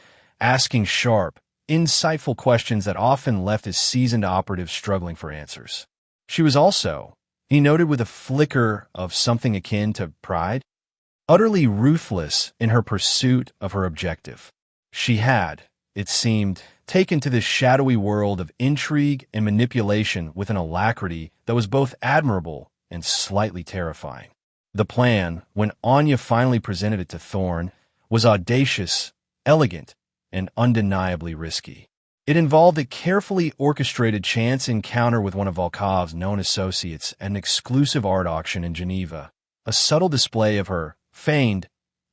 [SPEAKER 1] asking sharp, insightful questions that often left his seasoned operatives struggling for answers. She was also, he noted with a flicker of something akin to pride, utterly ruthless in her pursuit of her objective. She had, it seemed, taken to this shadowy world of intrigue and manipulation with an alacrity that was both admirable and slightly terrifying. The plan, when Anya finally presented it to Thorne, was audacious, elegant, and undeniably risky. It involved a carefully orchestrated chance encounter with one of Volkov's known associates at an exclusive art auction in Geneva, a subtle display of her feigned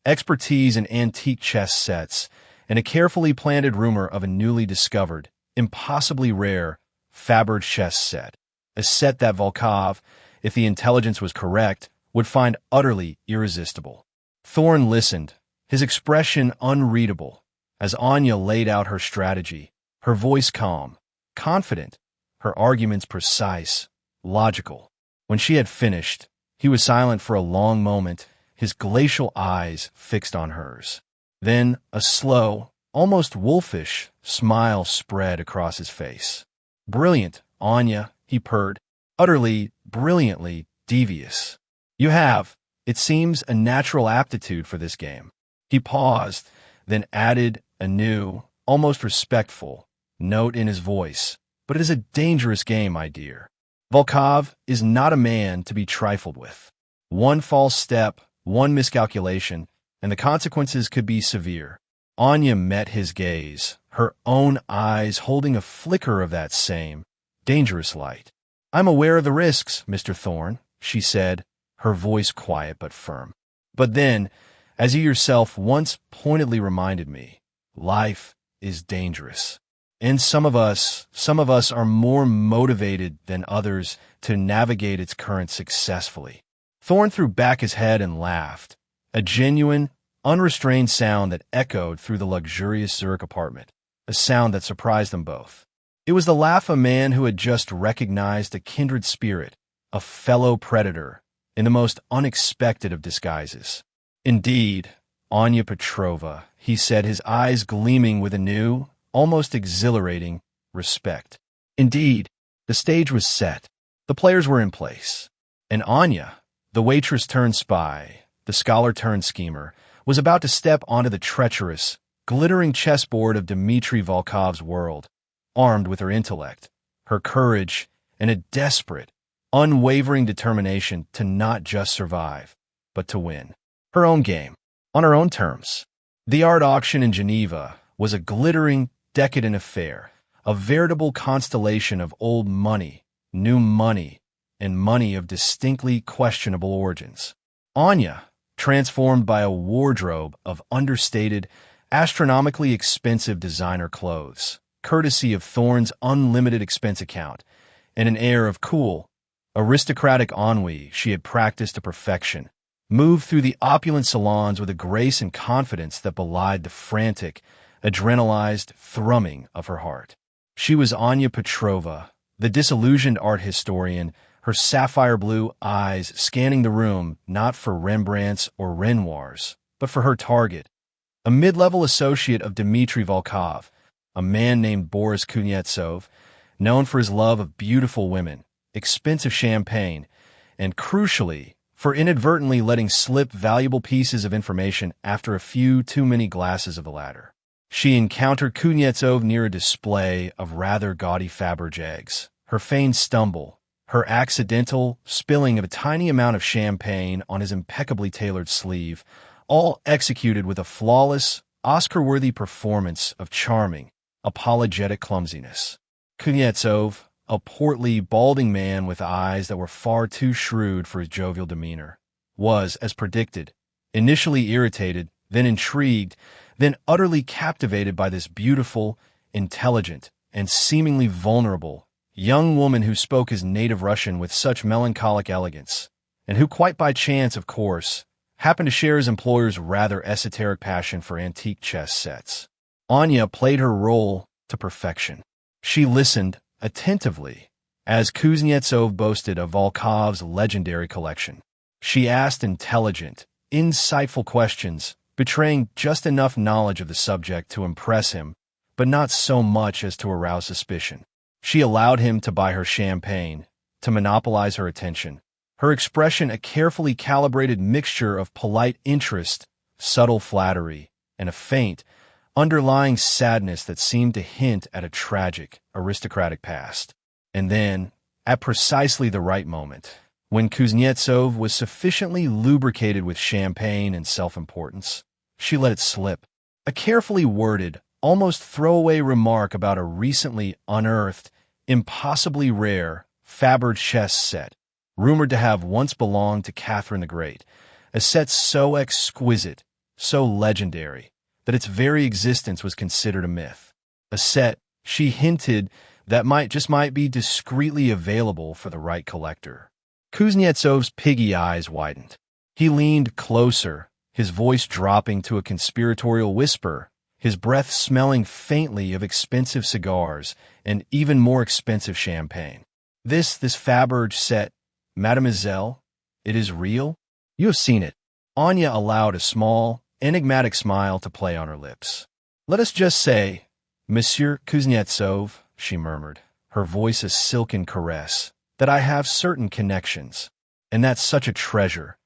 [SPEAKER 1] expertise in antique chess sets, and a carefully planted rumor of a newly discovered, impossibly rare, Faber chess set, a set that Volkov, if the intelligence was correct, would find utterly irresistible. Thorne listened, his expression unreadable, as Anya laid out her strategy, her voice calm, confident, her arguments precise, logical. When she had finished, he was silent for a long moment, his glacial eyes fixed on hers. Then a slow, almost wolfish, smile spread across his face. "Brilliant, Anya," he purred, "utterly, brilliantly devious. You have, it seems, a natural aptitude for this game." He paused, then added a new, almost respectful, note in his voice. "But it is a dangerous game, my dear. Volkov is not a man to be trifled with. One false step, one miscalculation, and the consequences could be severe." Anya met his gaze, her own eyes holding a flicker of that same, dangerous light. "I'm aware of the risks, Mr. Thorne," she said, her voice quiet but firm. "But then, as you yourself once pointedly reminded me, life is dangerous. And some of us are more motivated than others to navigate its currents successfully." Thorne threw back his head and laughed, a genuine, unrestrained sound that echoed through the luxurious Zurich apartment, a sound that surprised them both. It was the laugh of a man who had just recognized a kindred spirit, a fellow predator, in the most unexpected of disguises. "Indeed, Anya Petrova," he said, his eyes gleaming with a new, almost exhilarating, respect. Indeed, the stage was set. The players were in place. And Anya, the waitress turned spy, the scholar turned schemer, was about to step onto the treacherous, glittering chessboard of Dmitry Volkov's world, armed with her intellect, her courage, and a desperate, unwavering determination to not just survive, but to win. Her own game, on her own terms. The art auction in Geneva was a glittering, decadent affair, a veritable constellation of old money, new money, and money of distinctly questionable origins. Anya, transformed by a wardrobe of understated, astronomically expensive designer clothes, courtesy of Thorne's unlimited expense account, and an air of cool, aristocratic ennui she had practiced to perfection, moved through the opulent salons with a grace and confidence that belied the frantic, adrenalized thrumming of her heart. She was Anya Petrova, the disillusioned art historian, her sapphire blue eyes scanning the room not for Rembrandts or Renoirs, but for her target, a mid-level associate of Dmitry Volkov, a man named Boris Kuznetsov, known for his love of beautiful women, expensive champagne, and crucially, for inadvertently letting slip valuable pieces of information after a few too many glasses of the latter. She encountered Kuznetsov near a display of rather gaudy Faberge eggs. Her feigned stumble, her accidental spilling of a tiny amount of champagne on his impeccably tailored sleeve, all executed with a flawless, Oscar-worthy performance of charming, apologetic clumsiness. Kuznetsov, a portly, balding man with eyes that were far too shrewd for his jovial demeanor, was, as predicted, initially irritated, then intrigued, then utterly captivated by this beautiful, intelligent, and seemingly vulnerable young woman who spoke his native Russian with such melancholic elegance, and who quite by chance, of course, happened to share his employer's rather esoteric passion for antique chess sets. Anya played her role to perfection. She listened attentively as Kuznetsov boasted of Volkov's legendary collection. She asked intelligent, insightful questions, betraying just enough knowledge of the subject to impress him, but not so much as to arouse suspicion. She allowed him to buy her champagne, to monopolize her attention, her expression a carefully calibrated mixture of polite interest, subtle flattery, and a faint, underlying sadness that seemed to hint at a tragic, aristocratic past. And then, at precisely the right moment, when Kuznetsov was sufficiently lubricated with champagne and self-importance, she let it slip. A carefully worded, almost throwaway remark about a recently unearthed, impossibly rare Faber chess set, rumored to have once belonged to Catherine the Great, a set so exquisite, so legendary, that its very existence was considered a myth. A set, she hinted, that might be discreetly available for the right collector. Kuznetsov's piggy eyes widened. He leaned closer, his voice dropping to a conspiratorial whisper, his breath smelling faintly of expensive cigars and even more expensive champagne. This Faberge set, mademoiselle, it is real? You have seen it. Anya allowed a small, enigmatic smile to play on her lips. Let us just say, Monsieur Kuznetsov, she murmured, her voice a silken caress, that I have certain connections, and that's such a treasure.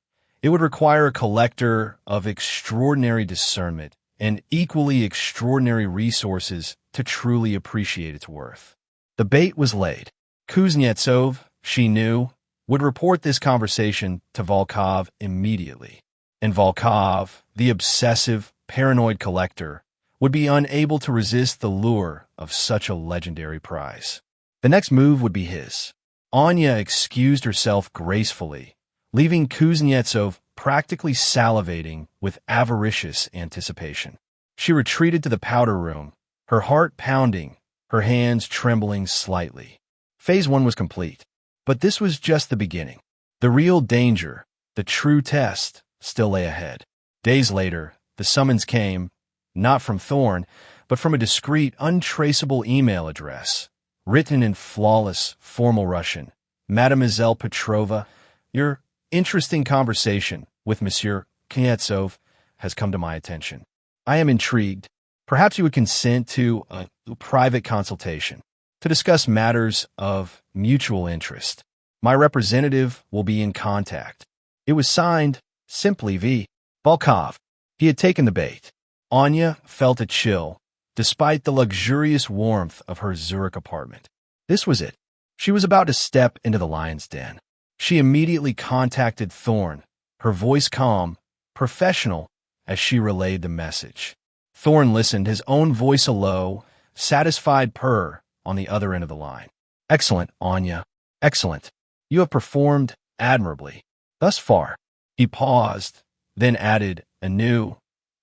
[SPEAKER 1] It would require a collector of extraordinary discernment and equally extraordinary resources to truly appreciate its worth. The bait was laid. Kuznetsov, she knew, would report this conversation to Volkov immediately. And Volkov, the obsessive, paranoid collector, would be unable to resist the lure of such a legendary prize. The next move would be his. Anya excused herself gracefully, leaving Kuznetsov practically salivating with avaricious anticipation. She retreated to the powder room, her heart pounding, her hands trembling slightly. Phase 1 was complete, but this was just the beginning. The real danger, the true test, still lay ahead. Days later, the summons came, not from Thorn, but from a discreet, untraceable email address, written in flawless, formal Russian. Mademoiselle Petrova, your interesting conversation with Monsieur Kuznetsov has come to my attention. I am intrigued. Perhaps you would consent to a private consultation to discuss matters of mutual interest. My representative will be in contact. It was signed, simply V. Volkov. He had taken the bait. Anya felt a chill, despite the luxurious warmth of her Zurich apartment. This was it. She was about to step into the lion's den. She immediately contacted Thorn, her voice calm, professional, as she relayed the message. Thorn listened, his own voice a low, satisfied purr on the other end of the line. Excellent, Anya. Excellent. You have performed admirably. Thus far. He paused, then added a new,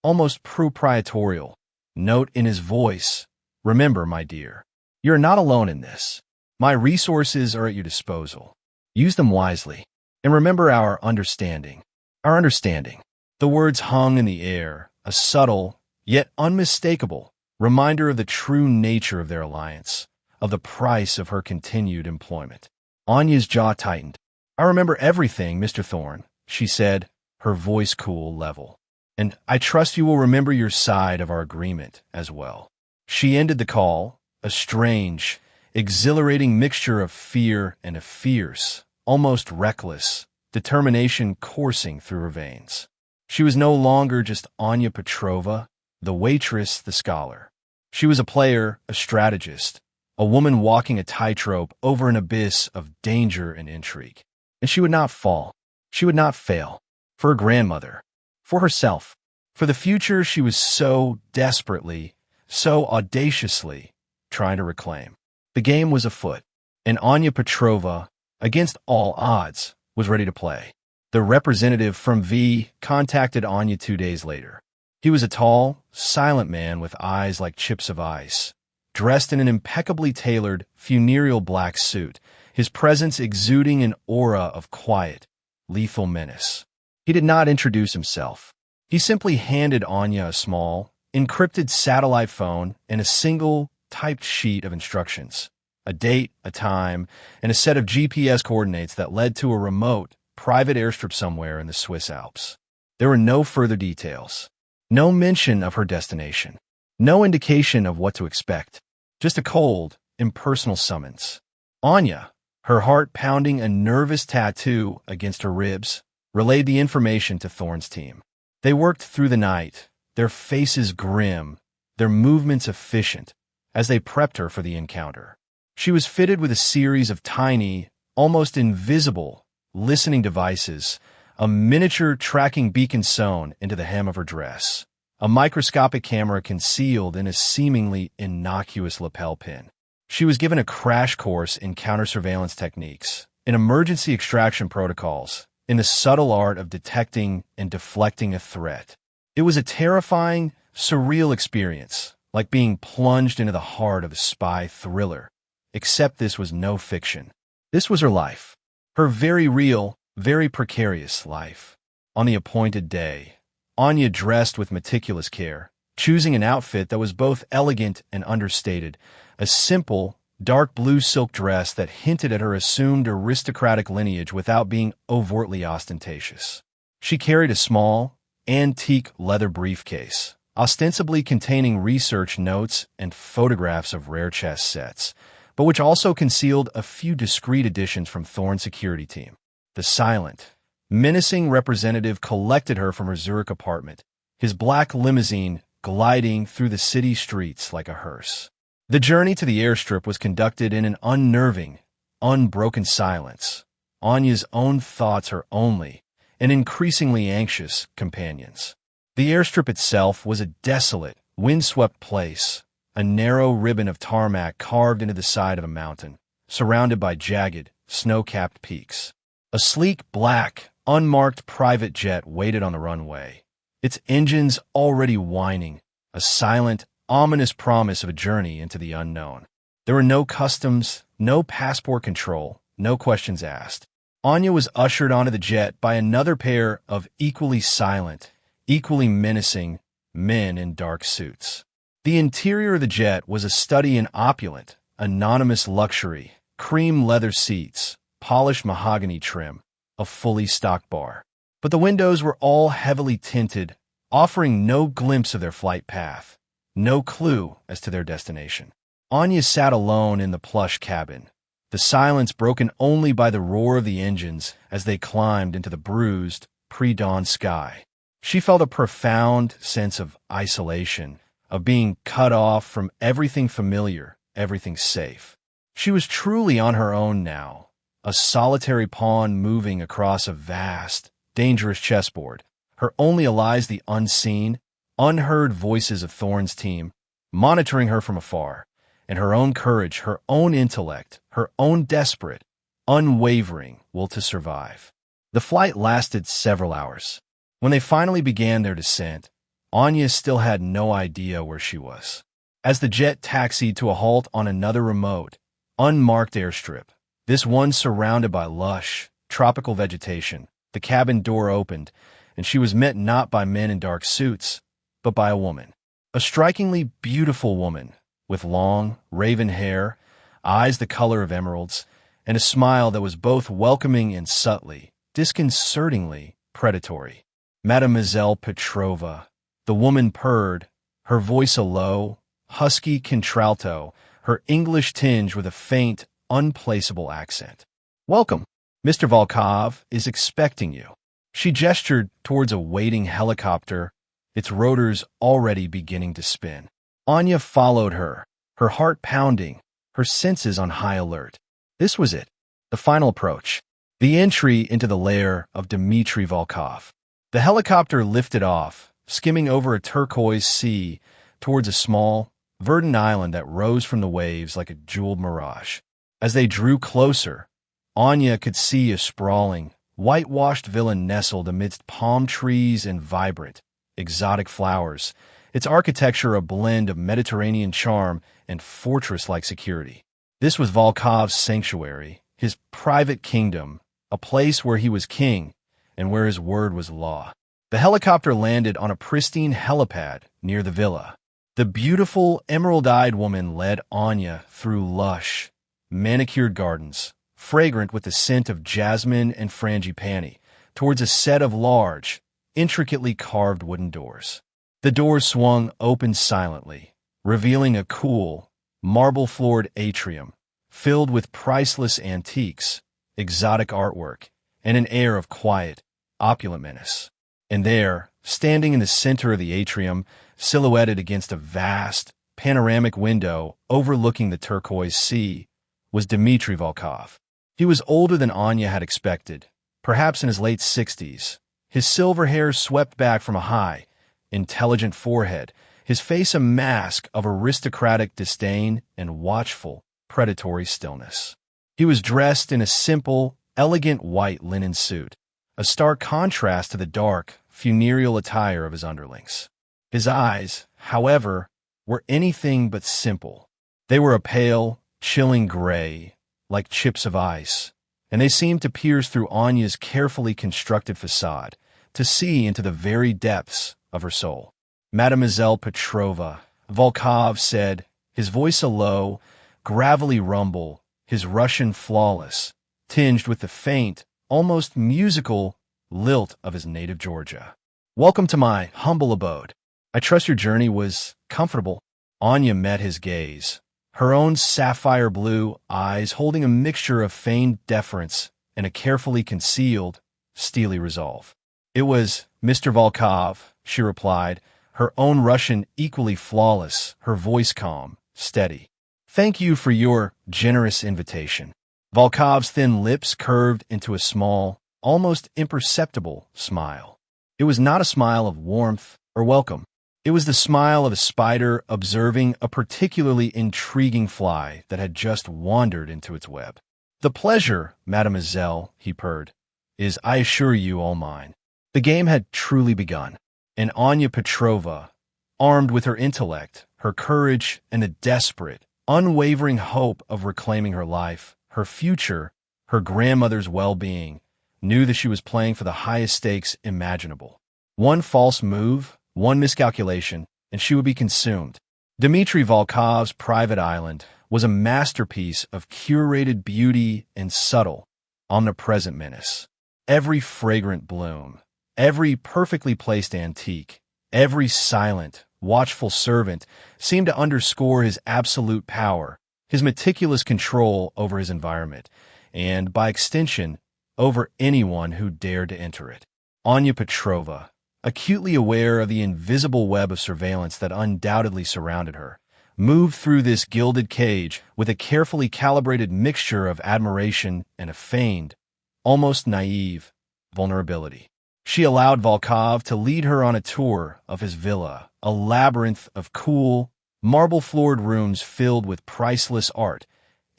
[SPEAKER 1] almost proprietorial note in his voice. Remember, my dear, you're not alone in this. My resources are at your disposal. Use them wisely. And remember our understanding. Our understanding. The words hung in the air, a subtle, yet unmistakable, reminder of the true nature of their alliance, of the price of her continued employment. Anya's jaw tightened. I remember everything, Mr. Thorn, she said, her voice cool, level. And I trust you will remember your side of our agreement as well. She ended the call, a strange, exhilarating mixture of fear and a fierce, almost reckless, determination coursing through her veins. She was no longer just Anya Petrova, the waitress, the scholar. She was a player, a strategist, a woman walking a tightrope over an abyss of danger and intrigue. And she would not fall. She would not fail. For her grandmother. For herself. For the future she was so desperately, so audaciously trying to reclaim. The game was afoot, and Anya Petrova, against all odds, was ready to play. The representative from V contacted Anya 2 days later. He was a tall, silent man with eyes like chips of ice, dressed in an impeccably tailored, funereal black suit, his presence exuding an aura of quiet, lethal menace. He did not introduce himself. He simply handed Anya a small, encrypted satellite phone and a single, typed sheet of instructions, a date, a time, and a set of GPS coordinates that led to a remote, private airstrip somewhere in the Swiss Alps. There were no further details. No mention of her destination. No indication of what to expect. Just a cold, impersonal summons. Anya, her heart pounding a nervous tattoo against her ribs, relayed the information to Thorne's team. They worked through the night, their faces grim, their movements efficient, as they prepped her for the encounter. She was fitted with a series of tiny, almost invisible, listening devices, a miniature tracking beacon sewn into the hem of her dress, a microscopic camera concealed in a seemingly innocuous lapel pin. She was given a crash course in counter-surveillance techniques, in emergency extraction protocols, in the subtle art of detecting and deflecting a threat. It was a terrifying, surreal experience, like being plunged into the heart of a spy thriller. Except this was no fiction. This was her life. Her very real, very precarious life. On the appointed day, Anya dressed with meticulous care, choosing an outfit that was both elegant and understated, a simple, dark blue silk dress that hinted at her assumed aristocratic lineage without being overtly ostentatious. She carried a small, antique leather briefcase, ostensibly containing research notes and photographs of rare chess sets, but which also concealed a few discreet additions from Thorne's security team. The silent, menacing representative collected her from her Zurich apartment, his black limousine gliding through the city streets like a hearse. The journey to the airstrip was conducted in an unnerving, unbroken silence. Anya's own thoughts her only, and increasingly anxious, companions. The airstrip itself was a desolate, windswept place, a narrow ribbon of tarmac carved into the side of a mountain, surrounded by jagged, snow-capped peaks. A sleek, black, unmarked private jet waited on the runway, its engines already whining, a silent, ominous promise of a journey into the unknown. There were no customs, no passport control, no questions asked. Anya was ushered onto the jet by another pair of equally silent, equally menacing men in dark suits. The interior of the jet was a study in opulent, anonymous luxury, cream leather seats, polished mahogany trim, a fully stocked bar. But the windows were all heavily tinted, offering no glimpse of their flight path, no clue as to their destination. Anya sat alone in the plush cabin, the silence broken only by the roar of the engines as they climbed into the bruised, pre-dawn sky. She felt a profound sense of isolation, of being cut off from everything familiar, everything safe. She was truly on her own now, a solitary pawn moving across a vast, dangerous chessboard, her only allies the unseen, unheard voices of Thorne's team, monitoring her from afar, and her own courage, her own intellect, her own desperate, unwavering will to survive. The flight lasted several hours. When they finally began their descent, Anya still had no idea where she was. As the jet taxied to a halt on another remote, unmarked airstrip, this one surrounded by lush, tropical vegetation, the cabin door opened, and she was met not by men in dark suits, but by a woman. A strikingly beautiful woman, with long, raven hair, eyes the color of emeralds, and a smile that was both welcoming and subtly, disconcertingly predatory. Mademoiselle Petrova. The woman purred, her voice a low, husky contralto, her English tinge with a faint, unplaceable accent. "Welcome. Mr. Volkov is expecting you." She gestured towards a waiting helicopter, its rotors already beginning to spin. Anya followed her, her heart pounding, her senses on high alert. This was it, the final approach, the entry into the lair of Dmitry Volkov. The helicopter lifted off, skimming over a turquoise sea towards a small, verdant island that rose from the waves like a jeweled mirage. As they drew closer, Anya could see a sprawling, whitewashed villa nestled amidst palm trees and vibrant, exotic flowers, its architecture a blend of Mediterranean charm and fortress-like security. This was Volkov's sanctuary, his private kingdom, a place where he was king and where his word was law. The helicopter landed on a pristine helipad near the villa. The beautiful, emerald-eyed woman led Anya through lush, manicured gardens, fragrant with the scent of jasmine and frangipani, towards a set of large, intricately carved wooden doors. The doors swung open silently, revealing a cool, marble-floored atrium filled with priceless antiques, exotic artwork, and an air of quiet, opulent menace. And there, standing in the center of the atrium, silhouetted against a vast, panoramic window overlooking the turquoise sea, was Dmitry Volkov. He was older than Anya had expected, perhaps in his late 60s. His silver hair swept back from a high, intelligent forehead, his face a mask of aristocratic disdain and watchful, predatory stillness. He was dressed in a simple, elegant white linen suit, a stark contrast to the dark, funereal attire of his underlings. His eyes, however, were anything but simple. They were a pale, chilling gray, like chips of ice, and they seemed to pierce through Anya's carefully constructed facade, to see into the very depths of her soul. "Mademoiselle Petrova," Volkov said, his voice a low, gravelly rumble, his Russian flawless, tinged with the faint, almost musical lilt of his native Georgia. "Welcome to my humble abode. I trust your journey was comfortable." Anya met his gaze, her own sapphire blue eyes holding a mixture of feigned deference and a carefully concealed, steely resolve. "It was Mr. Volkov," she replied, her own Russian equally flawless, her voice calm, steady. "Thank you for your generous invitation." Volkov's thin lips curved into a small, almost imperceptible smile. It was not a smile of warmth or welcome. It was the smile of a spider observing a particularly intriguing fly that had just wandered into its web. "The pleasure, mademoiselle," he purred, "is, I assure you, all mine." The game had truly begun, and Anya Petrova, armed with her intellect, her courage, and the desperate, unwavering hope of reclaiming her life, her future, her grandmother's well-being, knew that she was playing for the highest stakes imaginable. One false move, one miscalculation, and she would be consumed. Dmitry Volkov's private island was a masterpiece of curated beauty and subtle, omnipresent menace. Every fragrant bloom, every perfectly placed antique, every silent, watchful servant seemed to underscore his absolute power, his meticulous control over his environment, and, by extension, over anyone who dared to enter it. Anya Petrova, acutely aware of the invisible web of surveillance that undoubtedly surrounded her, moved through this gilded cage with a carefully calibrated mixture of admiration and a feigned, almost naive, vulnerability. She allowed Volkov to lead her on a tour of his villa, a labyrinth of cool, marble-floored rooms filled with priceless art,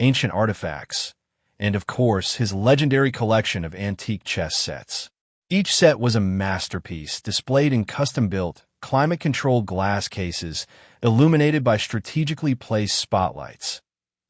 [SPEAKER 1] ancient artifacts, and, of course, his legendary collection of antique chess sets. Each set was a masterpiece, displayed in custom-built, climate-controlled glass cases, illuminated by strategically placed spotlights.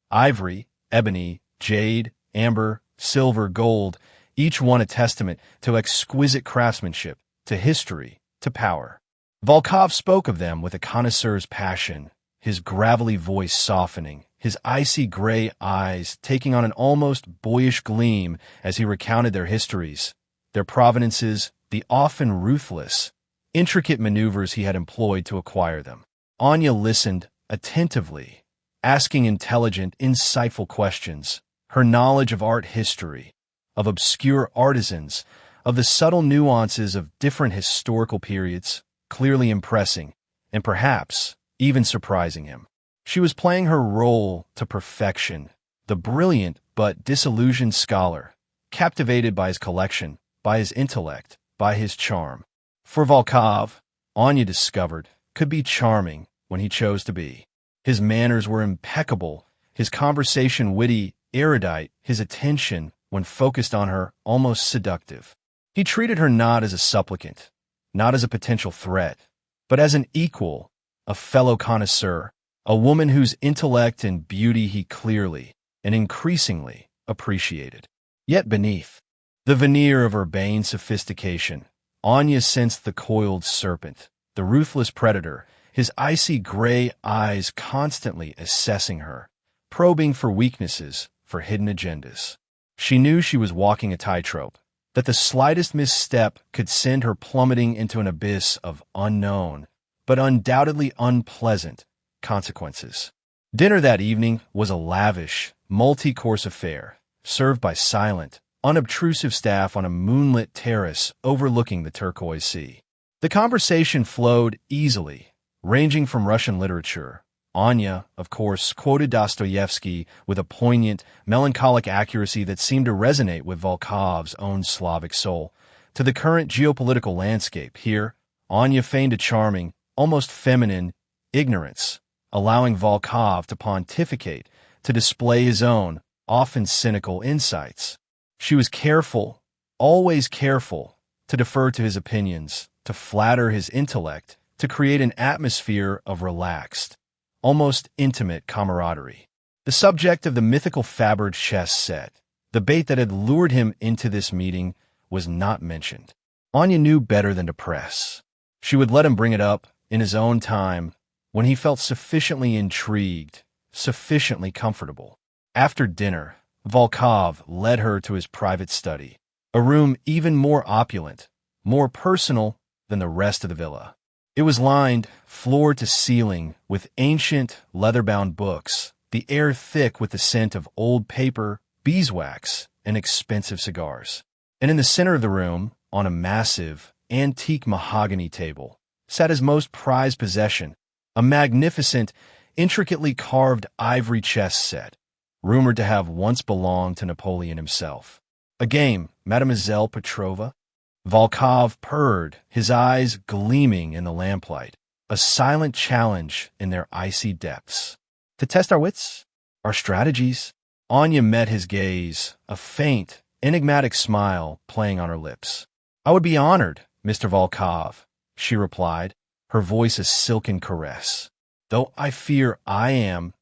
[SPEAKER 1] Ivory, ebony, jade, amber, silver, gold, each one a testament to exquisite craftsmanship, to history, to power. Volkov spoke of them with a connoisseur's passion, his gravelly voice softening, his icy gray eyes taking on an almost boyish gleam as he recounted their histories, their provenances, the often ruthless, intricate maneuvers he had employed to acquire them. Anya listened attentively, asking intelligent, insightful questions, her knowledge of art history, of obscure artisans, of the subtle nuances of different historical periods, clearly impressing, and perhaps even surprising him. She was playing her role to perfection, the brilliant but disillusioned scholar, captivated by his collection, by his intellect, by his charm. For Volkov, Anya discovered, could be charming when he chose to be. His manners were impeccable, his conversation witty, erudite, his attention, when focused on her, almost seductive. He treated her not as a supplicant, not as a potential threat, but as an equal, a fellow connoisseur, a woman whose intellect and beauty he clearly and increasingly appreciated. Yet beneath the veneer of urbane sophistication, Anya sensed the coiled serpent, the ruthless predator, his icy gray eyes constantly assessing her, probing for weaknesses, for hidden agendas. She knew she was walking a tightrope, that the slightest misstep could send her plummeting into an abyss of unknown, but undoubtedly unpleasant, consequences. Dinner that evening was a lavish, multi-course affair, served by silent, unobtrusive staff on a moonlit terrace overlooking the turquoise sea. The conversation flowed easily, ranging from Russian literature. Anya, of course, quoted Dostoevsky with a poignant, melancholic accuracy that seemed to resonate with Volkov's own Slavic soul, to the current geopolitical landscape. Here, Anya feigned a charming, almost feminine, ignorance, allowing Volkov to pontificate, to display his own, often cynical insights. She was careful, always careful, to defer to his opinions, to flatter his intellect, to create an atmosphere of relaxed, almost intimate camaraderie. The subject of the mythical Faberge chess set, the bait that had lured him into this meeting, was not mentioned. Anya knew better than to press. She would let him bring it up in his own time, when he felt sufficiently intrigued, sufficiently comfortable. After dinner, Volkov led her to his private study, a room even more opulent, more personal than the rest of the villa. It was lined, floor to ceiling, with ancient, leather-bound books, the air thick with the scent of old paper, beeswax, and expensive cigars. And in the center of the room, on a massive, antique mahogany table, sat his most prized possession, a magnificent, intricately carved ivory chess set, rumored to have once belonged to Napoleon himself. A game, Mademoiselle Petrova? Volkov purred, his eyes gleaming in the lamplight, a silent challenge in their icy depths. To test our wits? Our strategies? Anya met his gaze, a faint, enigmatic smile playing on her lips. I would be honored, Mr. Volkov, she replied, her voice a silken caress, though I fear I am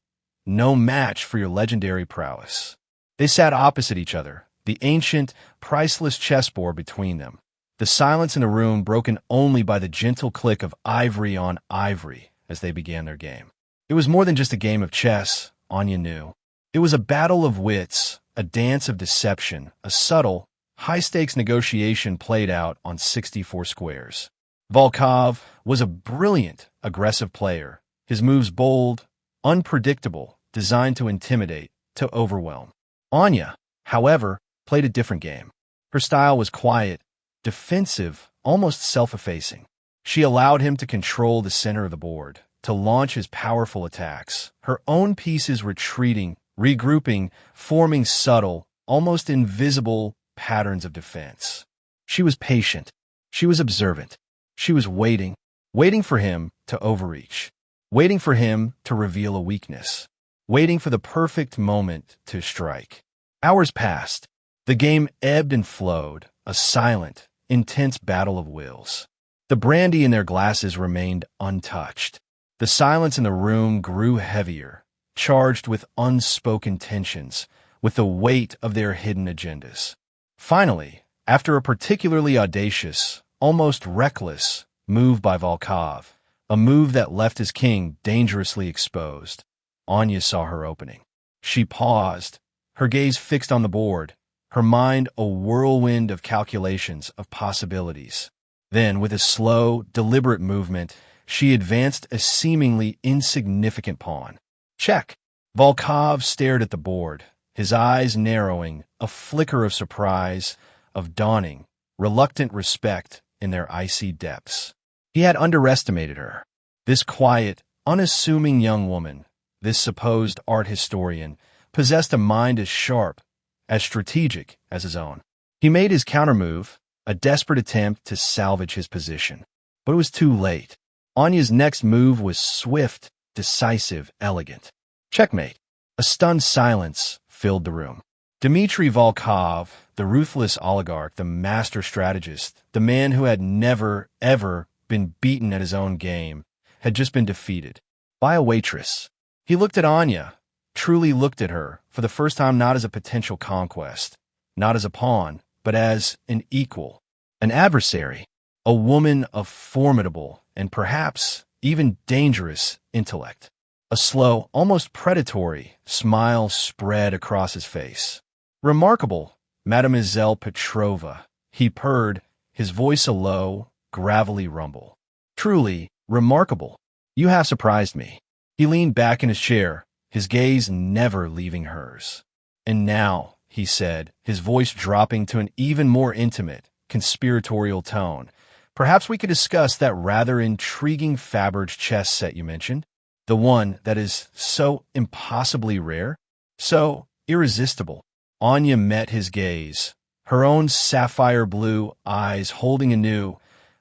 [SPEAKER 1] no match for your legendary prowess. They sat opposite each other, the ancient, priceless chessboard between them, the silence in the room broken only by the gentle click of ivory on ivory as they began their game. It was more than just a game of chess, Anya knew. It was a battle of wits, a dance of deception, a subtle, high-stakes negotiation played out on 64 squares. Volkov was a brilliant, aggressive player, his moves bold, unpredictable, designed to intimidate, to overwhelm. Anya, however, played a different game. Her style was quiet, defensive, almost self-effacing. She allowed him to control the center of the board, to launch his powerful attacks, her own pieces retreating, regrouping, forming subtle, almost invisible patterns of defense. She was patient. She was observant. She was waiting for him to overreach, waiting for him to reveal a weakness, waiting for the perfect moment to strike. Hours passed. The game ebbed and flowed, a silent, intense battle of wills. The brandy in their glasses remained untouched. The silence in the room grew heavier, charged with unspoken tensions, with the weight of their hidden agendas. Finally, after a particularly audacious, almost reckless, move by Volkov, a move that left his king dangerously exposed, Anya saw her opening. She paused, her gaze fixed on the board, her mind a whirlwind of calculations, of possibilities. Then, with a slow, deliberate movement, she advanced a seemingly insignificant pawn. Check. Volkov stared at the board, his eyes narrowing, a flicker of surprise, of dawning, reluctant respect in their icy depths. He had underestimated her. This quiet, unassuming young woman, this supposed art historian, possessed a mind as sharp, as strategic as his own. He made his countermove, a desperate attempt to salvage his position. But it was too late. Anya's next move was swift, decisive, elegant. Checkmate. A stunned silence filled the room. Dmitry Volkov, the ruthless oligarch, the master strategist, the man who had never, ever been beaten at his own game, had just been defeated by a waitress. He looked at Anya, truly looked at her, for the first time not as a potential conquest, not as a pawn, but as an equal, an adversary, a woman of formidable and perhaps even dangerous intellect. A slow, almost predatory smile spread across his face. Remarkable, Mademoiselle Petrova, he purred, his voice a low, gravelly rumble. Truly, remarkable. You have surprised me. He leaned back in his chair, his gaze never leaving hers. And now, he said, his voice dropping to an even more intimate, conspiratorial tone, perhaps we could discuss that rather intriguing Faberge chess set you mentioned? The one that is so impossibly rare? So irresistible. Anya met his gaze, her own sapphire blue eyes holding a new,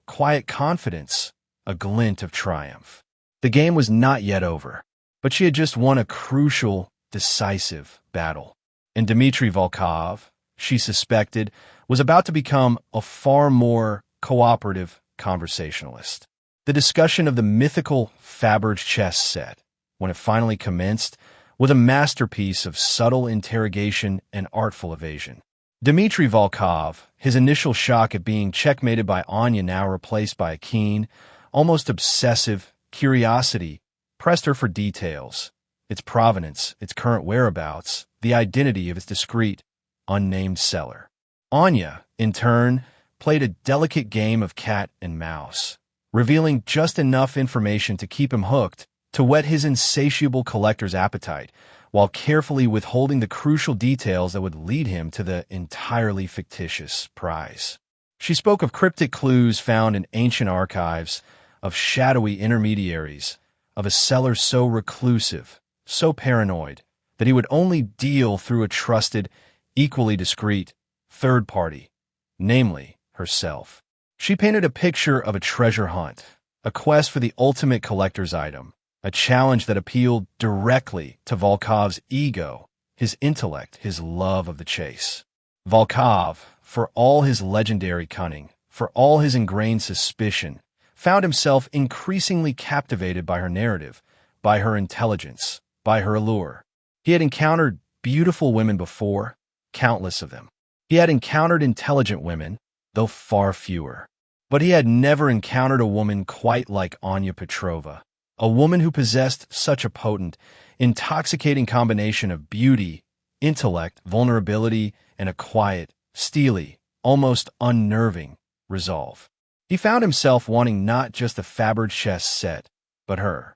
[SPEAKER 1] quiet confidence, a glint of triumph. The game was not yet over, but she had just won a crucial, decisive battle. And Dmitry Volkov, she suspected, was about to become a far more cooperative conversationalist. The discussion of the mythical Faberge chess set, when it finally commenced, was a masterpiece of subtle interrogation and artful evasion. Dmitry Volkov, his initial shock at being checkmated by Anya now replaced by a keen, almost obsessive curiosity, pressed her for details, its provenance, its current whereabouts, the identity of its discreet, unnamed seller. Anya, in turn, played a delicate game of cat and mouse, revealing just enough information to keep him hooked, to whet his insatiable collector's appetite, while carefully withholding the crucial details that would lead him to the entirely fictitious prize. She spoke of cryptic clues found in ancient archives, of shadowy intermediaries, of a seller so reclusive, so paranoid, that he would only deal through a trusted, equally discreet, third party, namely, herself. She painted a picture of a treasure hunt, a quest for the ultimate collector's item, a challenge that appealed directly to Volkov's ego, his intellect, his love of the chase. Volkov, for all his legendary cunning, for all his ingrained suspicion, found himself increasingly captivated by her narrative, by her intelligence, by her allure. He had encountered beautiful women before, countless of them. He had encountered intelligent women, though far fewer. But he had never encountered a woman quite like Anya Petrova, a woman who possessed such a potent, intoxicating combination of beauty, intellect, vulnerability, and a quiet, steely, almost unnerving resolve. He found himself wanting not just a Faberge chess set, but her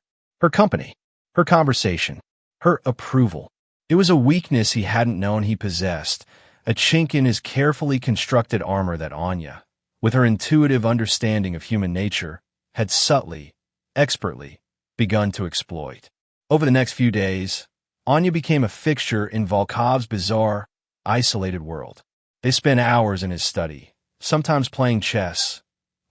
[SPEAKER 1] company, her conversation, her approval. It was a weakness he hadn't known he possessed, a chink in his carefully constructed armor that Anya, with her intuitive understanding of human nature, had subtly, expertly, begun to exploit. Over the next few days, Anya became a fixture in Volkov's bizarre, isolated world. They spent hours in his study, sometimes playing chess.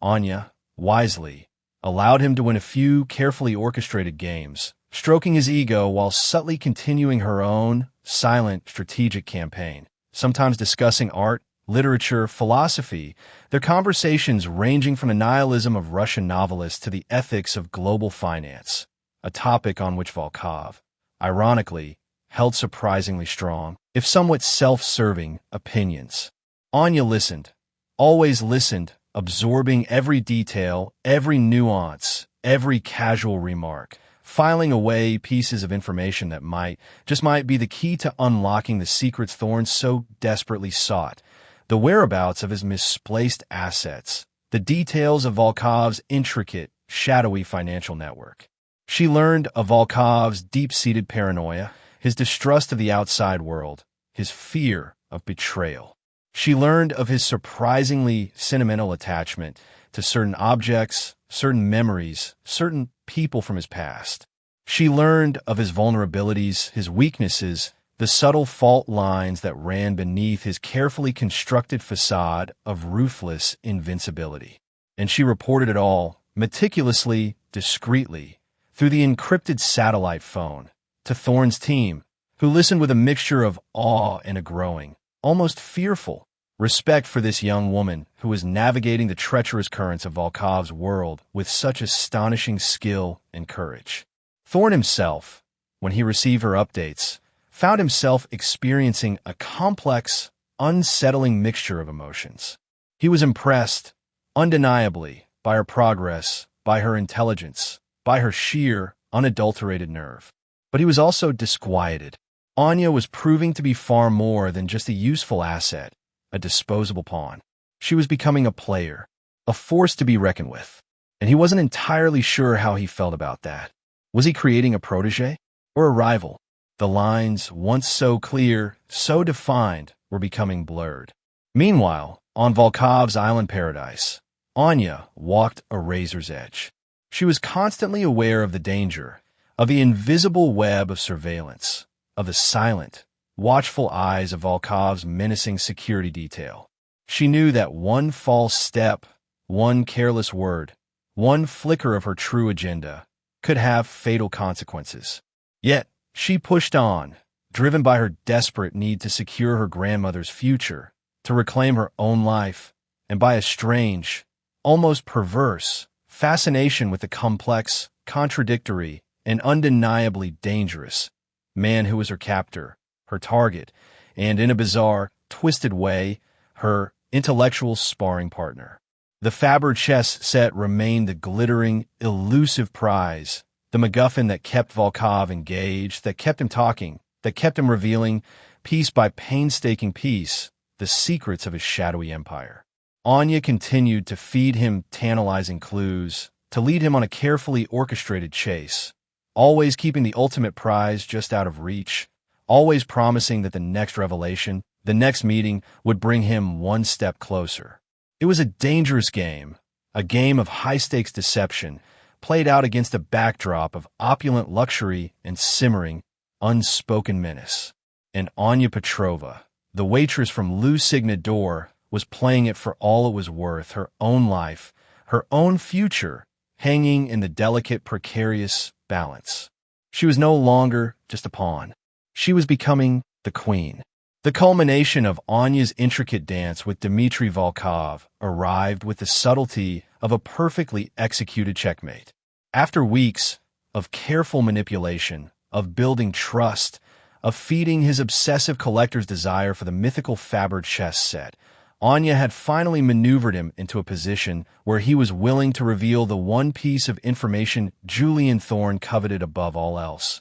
[SPEAKER 1] Anya, wisely, allowed him to win a few carefully orchestrated games, stroking his ego while subtly continuing her own, silent, strategic campaign, sometimes discussing art, literature, philosophy, their conversations ranging from the nihilism of Russian novelists to the ethics of global finance, a topic on which Volkov, ironically, held surprisingly strong, if somewhat self-serving, opinions. Anya listened, always listened, absorbing every detail, every nuance, every casual remark, filing away pieces of information that might be the key to unlocking the secrets Thorne so desperately sought, the whereabouts of his misplaced assets, the details of Volkov's intricate, shadowy financial network. She learned of Volkov's deep-seated paranoia, his distrust of the outside world, his fear of betrayal. She learned of his surprisingly sentimental attachment to certain objects, certain memories, certain people from his past. She learned of his vulnerabilities, his weaknesses, the subtle fault lines that ran beneath his carefully constructed facade of ruthless invincibility. And she reported it all, meticulously, discreetly, through the encrypted satellite phone, to Thorne's team, who listened with a mixture of awe and a growing, almost fearful, respect for this young woman who was navigating the treacherous currents of Volkov's world with such astonishing skill and courage. Thorne himself, when he received her updates, found himself experiencing a complex, unsettling mixture of emotions. He was impressed, undeniably, by her progress, by her intelligence, by her sheer, unadulterated nerve. But he was also disquieted. Anya was proving to be far more than just a useful asset, a disposable pawn. She was becoming a player, a force to be reckoned with, and he wasn't entirely sure how he felt about that. Was he creating a protege or a rival? The lines, once so clear, so defined, were becoming blurred. Meanwhile, on Volkov's island paradise, Anya walked a razor's edge. She was constantly aware of the danger, of the invisible web of surveillance, of the silent, watchful eyes of Volkov's menacing security detail. She knew that one false step, one careless word, one flicker of her true agenda could have fatal consequences. Yet, she pushed on, driven by her desperate need to secure her grandmother's future, to reclaim her own life, and by a strange, almost perverse, fascination with the complex, contradictory, and undeniably dangerous man who was her captor, her target, and in a bizarre, twisted way, her intellectual sparring partner. The Faber chess set remained the glittering, elusive prize, the MacGuffin that kept Volkov engaged, that kept him talking, that kept him revealing, piece by painstaking piece, the secrets of his shadowy empire. Anya continued to feed him tantalizing clues, to lead him on a carefully orchestrated chase, always keeping the ultimate prize just out of reach, always promising that the next revelation, the next meeting, would bring him one step closer. It was a dangerous game, a game of high-stakes deception, played out against a backdrop of opulent luxury and simmering, unspoken menace. And Anya Petrova, the waitress from Le Signador, was playing it for all it was worth, her own life, her own future, hanging in the delicate, precarious balance. She was no longer just a pawn. She was becoming the queen. The culmination of Anya's intricate dance with Dmitry Volkov arrived with the subtlety of a perfectly executed checkmate. After weeks of careful manipulation, of building trust, of feeding his obsessive collector's desire for the mythical Faber chess set, Anya had finally maneuvered him into a position where he was willing to reveal the one piece of information Julian Thorne coveted above all else.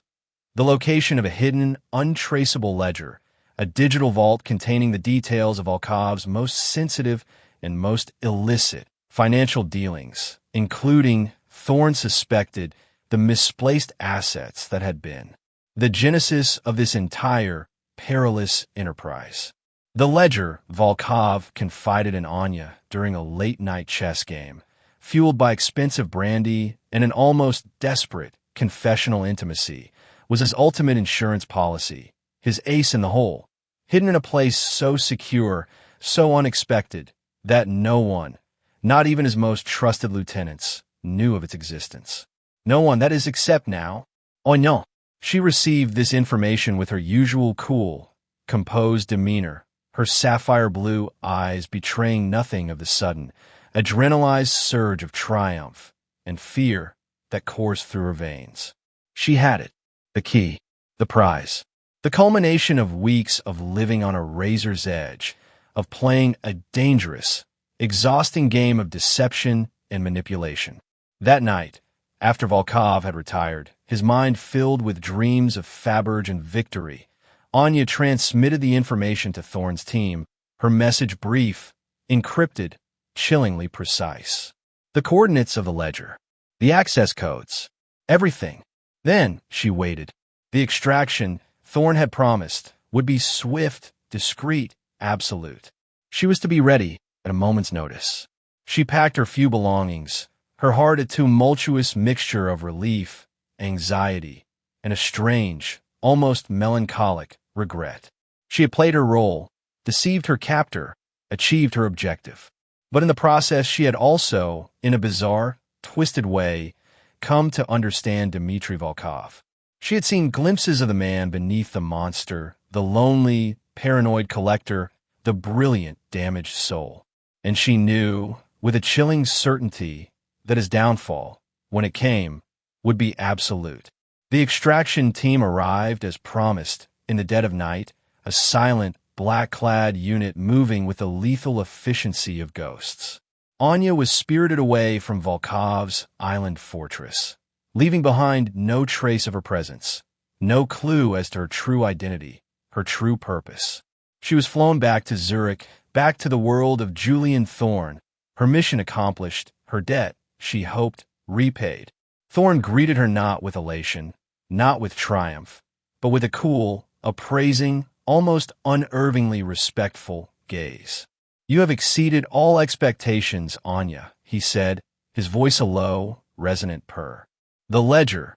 [SPEAKER 1] The location of a hidden, untraceable ledger, a digital vault containing the details of Volkov's most sensitive and most illicit financial dealings, including, Thorne suspected, the misplaced assets that had been the genesis of this entire perilous enterprise. The ledger, Volkov confided in Anya during a late-night chess game, fueled by expensive brandy and an almost desperate confessional intimacy, was his ultimate insurance policy, his ace in the hole, hidden in a place so secure, so unexpected, that no one, not even his most trusted lieutenants, knew of its existence. No one, that is, except now, Anya. She received this information with her usual cool, composed demeanor, her sapphire blue eyes betraying nothing of the sudden, adrenalized surge of triumph and fear that coursed through her veins. She had it, the key, the prize, the culmination of weeks of living on a razor's edge, of playing a dangerous, exhausting game of deception and manipulation. That night, after Volkov had retired, his mind filled with dreams of Faberge and victory, Anya transmitted the information to Thorne's team, her message brief, encrypted, chillingly precise. The coordinates of the ledger, the access codes, everything. Then she waited. The extraction, Thorne had promised, would be swift, discreet, absolute. She was to be ready at a moment's notice. She packed her few belongings, her heart a tumultuous mixture of relief, anxiety, and a strange, almost melancholic regret. She had played her role, deceived her captor, achieved her objective. But in the process, she had also, in a bizarre, twisted way, come to understand Dmitry Volkov. She had seen glimpses of the man beneath the monster, the lonely, paranoid collector, the brilliant, damaged soul. And she knew, with a chilling certainty, that his downfall, when it came, would be absolute. The extraction team arrived as promised, in the dead of night, a silent, black-clad unit moving with the lethal efficiency of ghosts. Anya was spirited away from Volkov's island fortress, leaving behind no trace of her presence, no clue as to her true identity, her true purpose. She was flown back to Zurich, back to the world of Julian Thorne, her mission accomplished, her debt, she hoped, repaid. Thorne greeted her not with elation, not with triumph, but with a cool, appraising, almost unervingly respectful gaze. "You have exceeded all expectations, Anya," he said, his voice a low, resonant purr. "The ledger,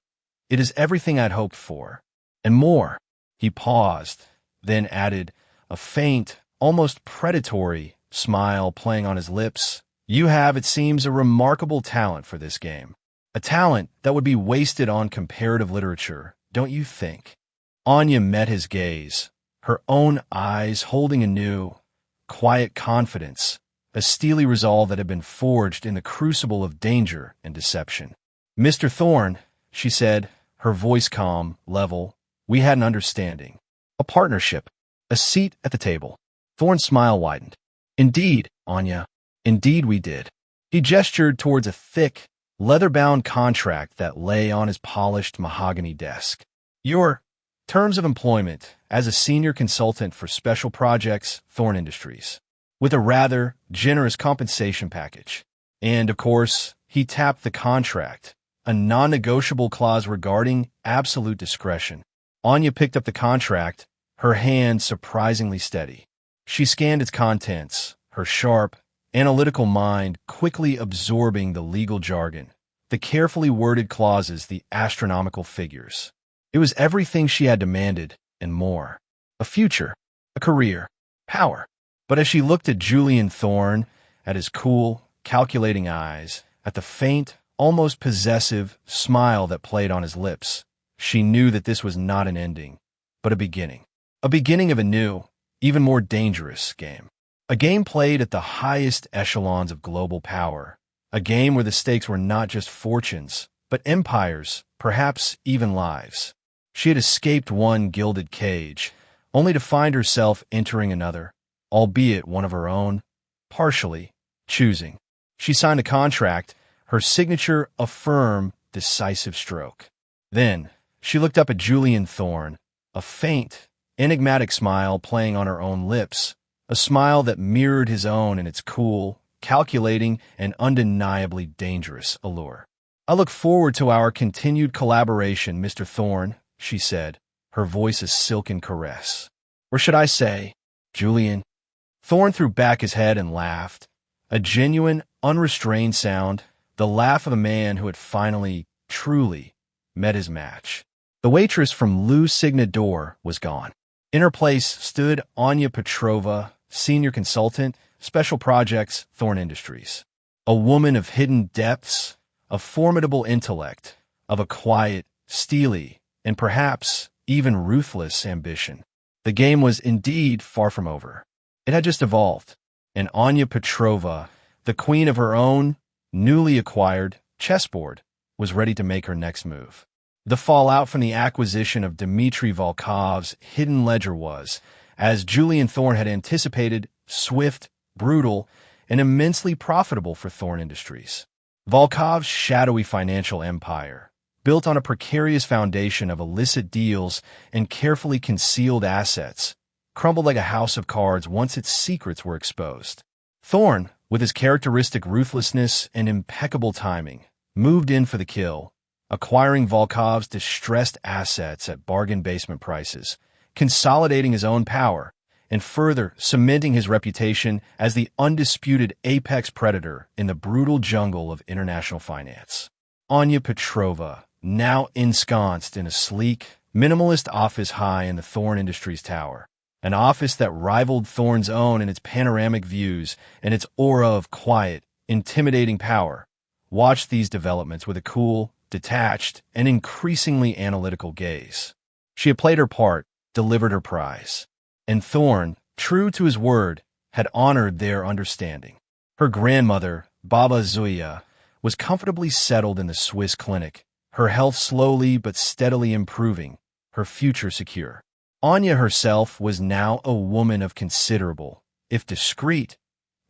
[SPEAKER 1] it is everything I'd hoped for, and more." He paused, then added, a faint, almost predatory smile playing on his lips. "You have, it seems, a remarkable talent for this game. A talent that would be wasted on comparative literature, don't you think?" Anya met his gaze, her own eyes holding a new, quiet confidence, a steely resolve that had been forged in the crucible of danger and deception. "Mr. Thorne," she said, her voice calm, level, "we had an understanding, a partnership, a seat at the table." Thorne's smile widened. "Indeed, Anya, indeed we did." He gestured towards a thick, leather-bound contract that lay on his polished mahogany desk. "Your terms of employment as a senior consultant for special projects, Thorne Industries, with a rather generous compensation package." And, of course, he tapped the contract, a non-negotiable clause regarding absolute discretion. Anya picked up the contract, her hand surprisingly steady. She scanned its contents, her sharp, analytical mind quickly absorbing the legal jargon, the carefully worded clauses, the astronomical figures. It was everything she had demanded, and more. A future, a career, power. But as she looked at Julian Thorne, at his cool, calculating eyes, at the faint, almost possessive smile that played on his lips, she knew that this was not an ending, but a beginning. A beginning of a new, even more dangerous game. A game played at the highest echelons of global power. A game where the stakes were not just fortunes, but empires, perhaps even lives. She had escaped one gilded cage, only to find herself entering another, albeit one of her own, partially, choosing. She signed a contract, her signature a firm, decisive stroke. Then, she looked up at Julian Thorne, a faint, enigmatic smile playing on her own lips, a smile that mirrored his own in its cool, calculating, and undeniably dangerous allure. "I look forward to our continued collaboration, Mr. Thorne," she said, her voice a silken caress. "Or should I say, Julian?" Thorne threw back his head and laughed, a genuine, unrestrained sound, the laugh of a man who had finally, truly, met his match. The waitress from Le Signet d'Or was gone. In her place stood Anya Petrova, senior consultant, special projects, Thorne Industries. A woman of hidden depths, of formidable intellect, of a quiet, steely, and perhaps even ruthless ambition. The game was indeed far from over. It had just evolved, and Anya Petrova, the queen of her own, newly acquired chessboard, was ready to make her next move. The fallout from the acquisition of Dmitry Volkov's hidden ledger was, as Julian Thorne had anticipated, swift, brutal, and immensely profitable for Thorne Industries. Volkov's shadowy financial empire, built on a precarious foundation of illicit deals and carefully concealed assets, crumbled like a house of cards once its secrets were exposed. Thorne, with his characteristic ruthlessness and impeccable timing, moved in for the kill, acquiring Volkov's distressed assets at bargain basement prices, consolidating his own power, and further cementing his reputation as the undisputed apex predator in the brutal jungle of international finance. Anya Petrova, now ensconced in a sleek, minimalist office high in the Thorne Industries Tower, an office that rivaled Thorne's own in its panoramic views and its aura of quiet, intimidating power, watched these developments with a cool, detached, and increasingly analytical gaze. She had played her part, delivered her prize. And Thorne, true to his word, had honored their understanding. Her grandmother, Baba Zuya, was comfortably settled in the Swiss clinic, her health slowly but steadily improving, her future secure. Anya herself was now a woman of considerable, if discreet,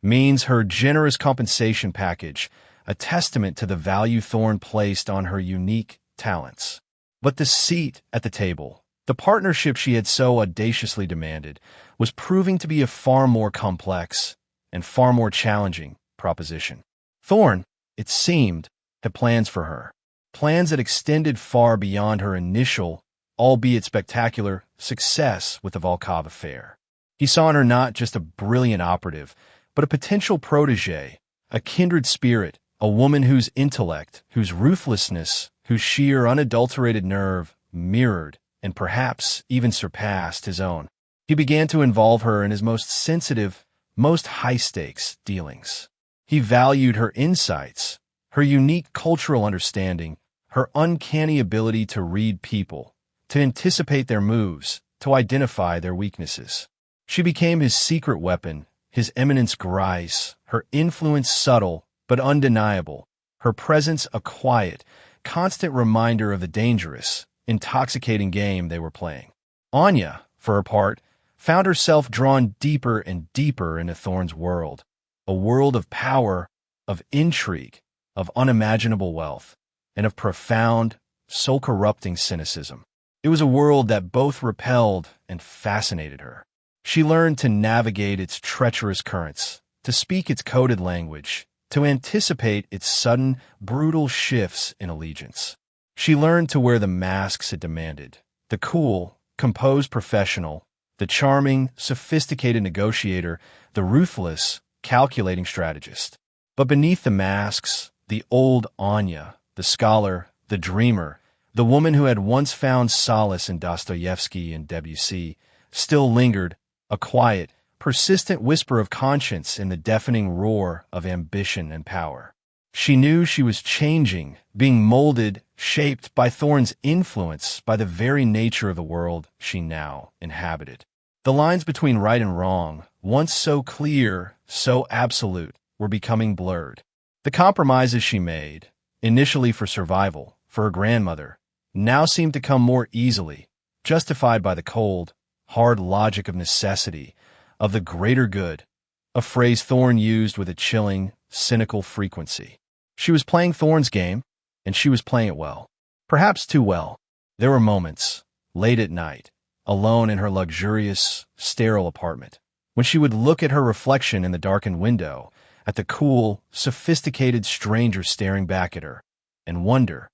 [SPEAKER 1] means. Her generous compensation package, a testament to the value Thorne placed on her unique talents. But the seat at the table, the partnership she had so audaciously demanded, was proving to be a far more complex and far more challenging proposition. Thorne, it seemed, had plans for her. Plans that extended far beyond her initial, albeit spectacular, success with the Volkov affair. He saw in her not just a brilliant operative, but a potential protégé, a kindred spirit, a woman whose intellect, whose ruthlessness, whose sheer unadulterated nerve mirrored and perhaps even surpassed his own. He began to involve her in his most sensitive, most high-stakes dealings. He valued her insights, her unique cultural understanding, her uncanny ability to read people, to anticipate their moves, to identify their weaknesses. She became his secret weapon, his eminence grise, her influence subtle but undeniable, her presence a quiet, constant reminder of the dangerous, intoxicating game they were playing. Anya, for her part, found herself drawn deeper and deeper into Thorne's world, a world of power, of intrigue, of unimaginable wealth, and of profound, soul-corrupting cynicism. It was a world that both repelled and fascinated her. She learned to navigate its treacherous currents, to speak its coded language, to anticipate its sudden, brutal shifts in allegiance. She learned to wear the masks it demanded, the cool, composed professional, the charming, sophisticated negotiator, the ruthless, calculating strategist. But beneath the masks, the old Anya, the scholar, the dreamer, the woman who had once found solace in Dostoevsky and Debussy, still lingered, a quiet, persistent whisper of conscience in the deafening roar of ambition and power. She knew she was changing, being molded, shaped by Thorne's influence, by the very nature of the world she now inhabited. The lines between right and wrong, once so clear, so absolute, were becoming blurred. The compromises she made, initially for survival, for her grandmother, now seemed to come more easily, justified by the cold, hard logic of necessity, of the greater good, a phrase Thorne used with a chilling, cynical frequency. She was playing Thorne's game, and she was playing it well. Perhaps too well. There were moments, late at night, alone in her luxurious, sterile apartment, when she would look at her reflection in the darkened window, at the cool, sophisticated stranger staring back at her, and wonder,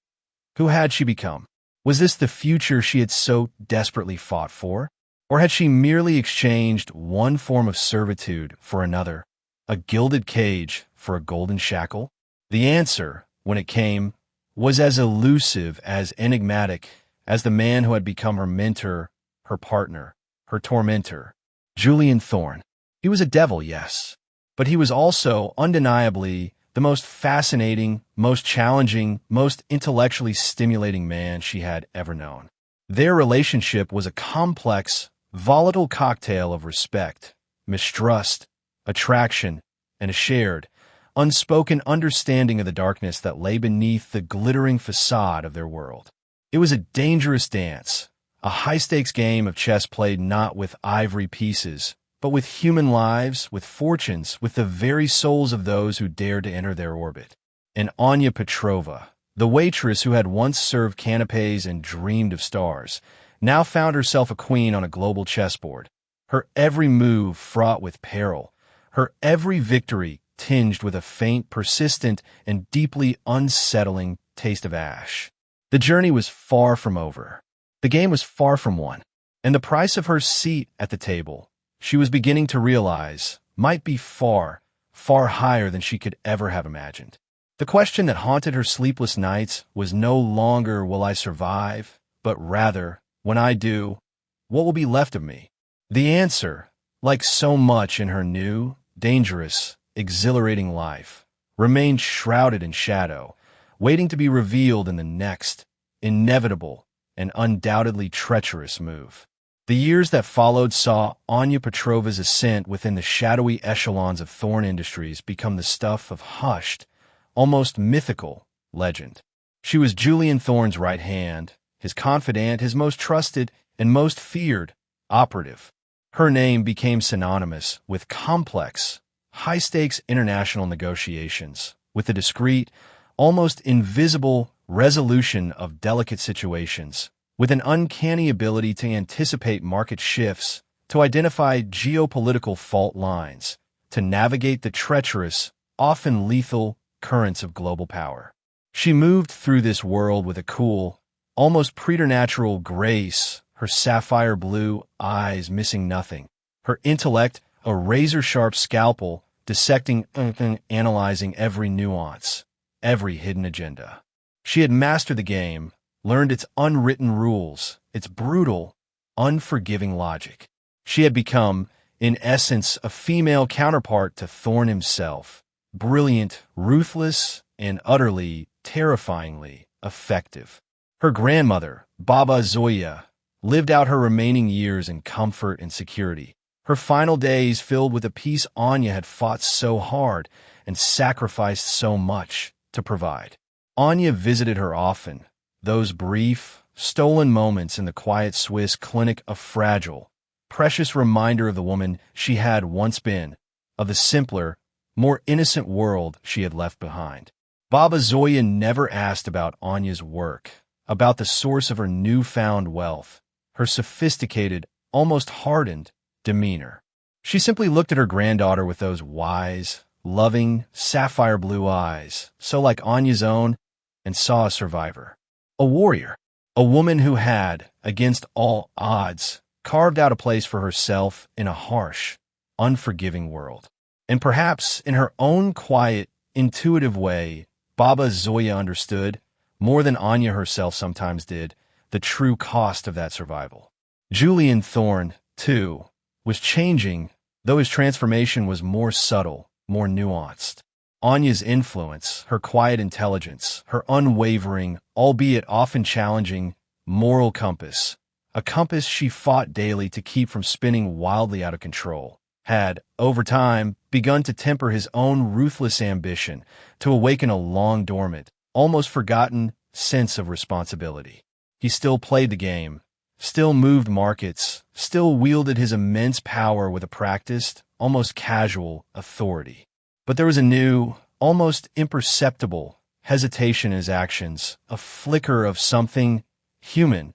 [SPEAKER 1] who had she become? Was this the future she had so desperately fought for? Or had she merely exchanged one form of servitude for another, a gilded cage for a golden shackle? The answer, when it came, was as elusive, as enigmatic, as the man who had become her mentor, her partner, her tormentor, Julian Thorne. He was a devil, yes, but he was also, undeniably, the most fascinating, most challenging, most intellectually stimulating man she had ever known. Their relationship was a complex, volatile cocktail of respect, mistrust, attraction, and a shared, unspoken understanding of the darkness that lay beneath the glittering facade of their world. It was a dangerous dance, a high-stakes game of chess played not with ivory pieces, but with human lives, with fortunes, with the very souls of those who dared to enter their orbit. And Anya Petrova, the waitress who had once served canapes and dreamed of stars, now found herself a queen on a global chessboard, her every move fraught with peril, her every victory tinged with a faint, persistent, and deeply unsettling taste of ash. The journey was far from over. The game was far from won, and the price of her seat at the table, she was beginning to realize, might be far, far higher than she could ever have imagined. The question that haunted her sleepless nights was no longer, will I survive, but rather, when I do, what will be left of me? The answer, like so much in her new, dangerous, exhilarating life, remained shrouded in shadow, waiting to be revealed in the next, inevitable, and undoubtedly treacherous move. The years that followed saw Anya Petrova's ascent within the shadowy echelons of Thorne Industries become the stuff of hushed, almost mythical legend. She was Julian Thorne's right hand, his confidant, his most trusted and most feared operative. Her name became synonymous with complex, high-stakes international negotiations, with the discreet, almost invisible resolution of delicate situations, with an uncanny ability to anticipate market shifts, to identify geopolitical fault lines, to navigate the treacherous, often lethal, currents of global power. She moved through this world with a cool, almost preternatural grace, her sapphire blue eyes missing nothing, her intellect a razor-sharp scalpel dissecting and analyzing every nuance, every hidden agenda. She had mastered the game, learned its unwritten rules, its brutal, unforgiving logic. She had become, in essence, a female counterpart to Thorne himself, brilliant, ruthless, and utterly, terrifyingly effective. Her grandmother, Baba Zoya, lived out her remaining years in comfort and security, her final days filled with the peace Anya had fought so hard and sacrificed so much to provide. Anya visited her often, those brief, stolen moments in the quiet Swiss clinic a fragile, precious reminder of the woman she had once been, of the simpler, more innocent world she had left behind. Baba Zoya never asked about Anya's work, about the source of her newfound wealth, her sophisticated, almost hardened demeanor. She simply looked at her granddaughter with those wise, loving, sapphire blue eyes, so like Anya's own, and saw a survivor, a warrior, a woman who had, against all odds, carved out a place for herself in a harsh, unforgiving world. And perhaps in her own quiet, intuitive way, Baba Zoya understood, more than Anya herself sometimes did, the true cost of that survival. Julian Thorne, too, was changing, though his transformation was more subtle, more nuanced. Anya's influence, her quiet intelligence, her unwavering, albeit often challenging, moral compass, a compass she fought daily to keep from spinning wildly out of control, had, over time, begun to temper his own ruthless ambition, to awaken a long-dormant, almost forgotten sense of responsibility. He still played the game, still moved markets, still wielded his immense power with a practiced, almost casual authority. But there was a new, almost imperceptible hesitation in his actions, a flicker of something human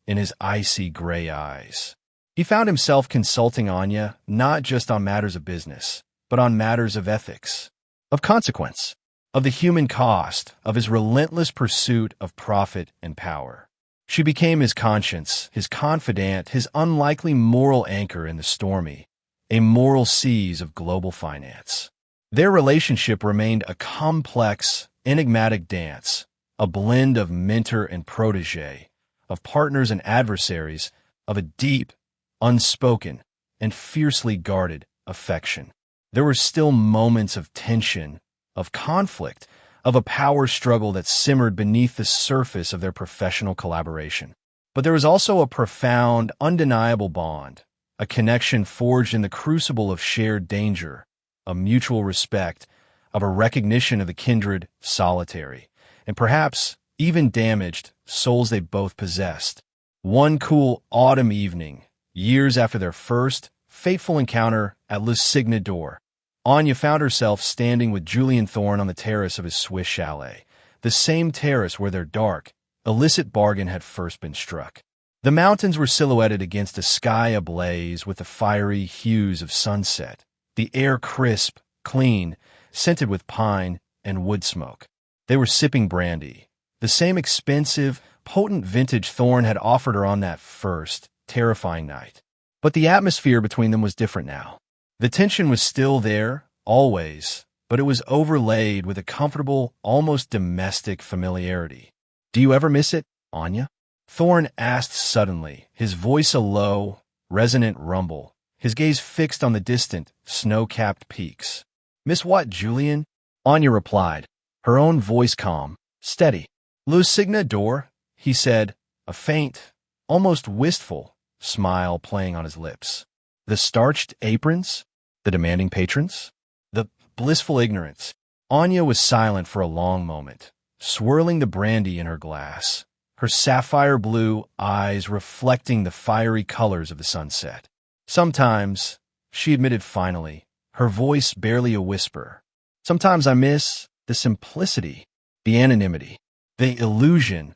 [SPEAKER 1] in his icy gray eyes. He found himself consulting Anya not just on matters of business, but on matters of ethics, of consequence, of the human cost of his relentless pursuit of profit and power. She became his conscience, his confidant, his unlikely moral anchor in the stormy, amoral seas of global finance. Their relationship remained a complex, enigmatic dance, a blend of mentor and protege, of partners and adversaries, of a deep, unspoken, and fiercely guarded affection. There were still moments of tension, of conflict, of a power struggle that simmered beneath the surface of their professional collaboration. But there was also a profound, undeniable bond, a connection forged in the crucible of shared danger, a mutual respect, of a recognition of the kindred, solitary, and perhaps even damaged souls they both possessed. One cool autumn evening, years after their first, fateful encounter at Le Signet d'Or, Anya found herself standing with Julian Thorne on the terrace of his Swiss chalet, the same terrace where their dark, illicit bargain had first been struck. The mountains were silhouetted against a sky ablaze with the fiery hues of sunset, the air crisp, clean, scented with pine and wood smoke. They were sipping brandy, the same expensive, potent vintage Thorne had offered her on that first, terrifying night. But the atmosphere between them was different now. The tension was still there, always, but it was overlaid with a comfortable, almost domestic familiarity. "Do you ever miss it, Anya?" Thorne asked suddenly, his voice a low, resonant rumble, his gaze fixed on the distant, snow-capped peaks. "Miss what, Julian?" Anya replied, her own voice calm, steady. "Le Signet d'Or," he said, a faint, almost wistful smile playing on his lips. "The starched aprons? The demanding patrons? The blissful ignorance?" Anya was silent for a long moment, swirling the brandy in her glass, her sapphire blue eyes reflecting the fiery colors of the sunset. "Sometimes," she admitted finally, her voice barely a whisper, "sometimes I miss the simplicity, the anonymity. The illusion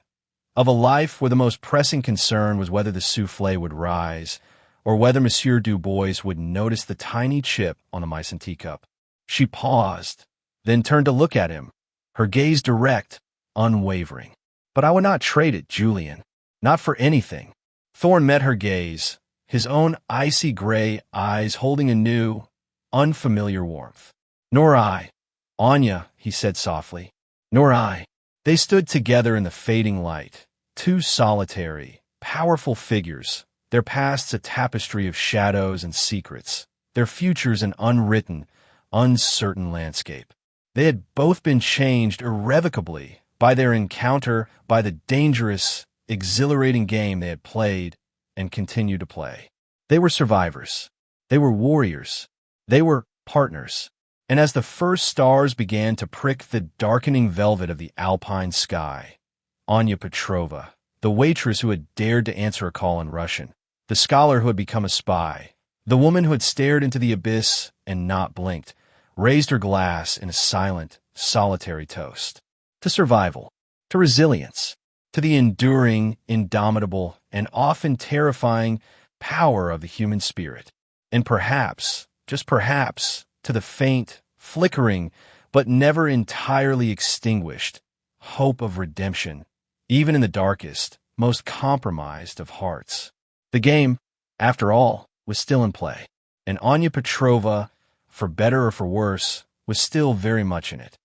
[SPEAKER 1] of a life where the most pressing concern was whether the soufflé would rise, or whether Monsieur Dubois would notice the tiny chip on the Meissen teacup. She paused, then turned to look at him, her gaze direct, unwavering. "But I would not trade it, Julian. Not for anything." Thorne met her gaze, his own icy gray eyes holding a new, unfamiliar warmth. "Nor I, Anya," he said softly. "Nor I." They stood together in the fading light, two solitary, powerful figures, their pasts a tapestry of shadows and secrets, their futures an unwritten, uncertain landscape. They had both been changed irrevocably by their encounter, by the dangerous, exhilarating game they had played and continued to play. They were survivors. They were warriors. They were partners. And as the first stars began to prick the darkening velvet of the alpine sky, Anya Petrova, the waitress who had dared to answer a call in Russian, the scholar who had become a spy, the woman who had stared into the abyss and not blinked, raised her glass in a silent, solitary toast. To survival, to resilience, to the enduring, indomitable, and often terrifying power of the human spirit. And perhaps, just perhaps, to the faint, flickering, but never entirely extinguished hope of redemption, even in the darkest, most compromised of hearts. The game, after all, was still in play, and Anya Petrova, for better or for worse, was still very much in it.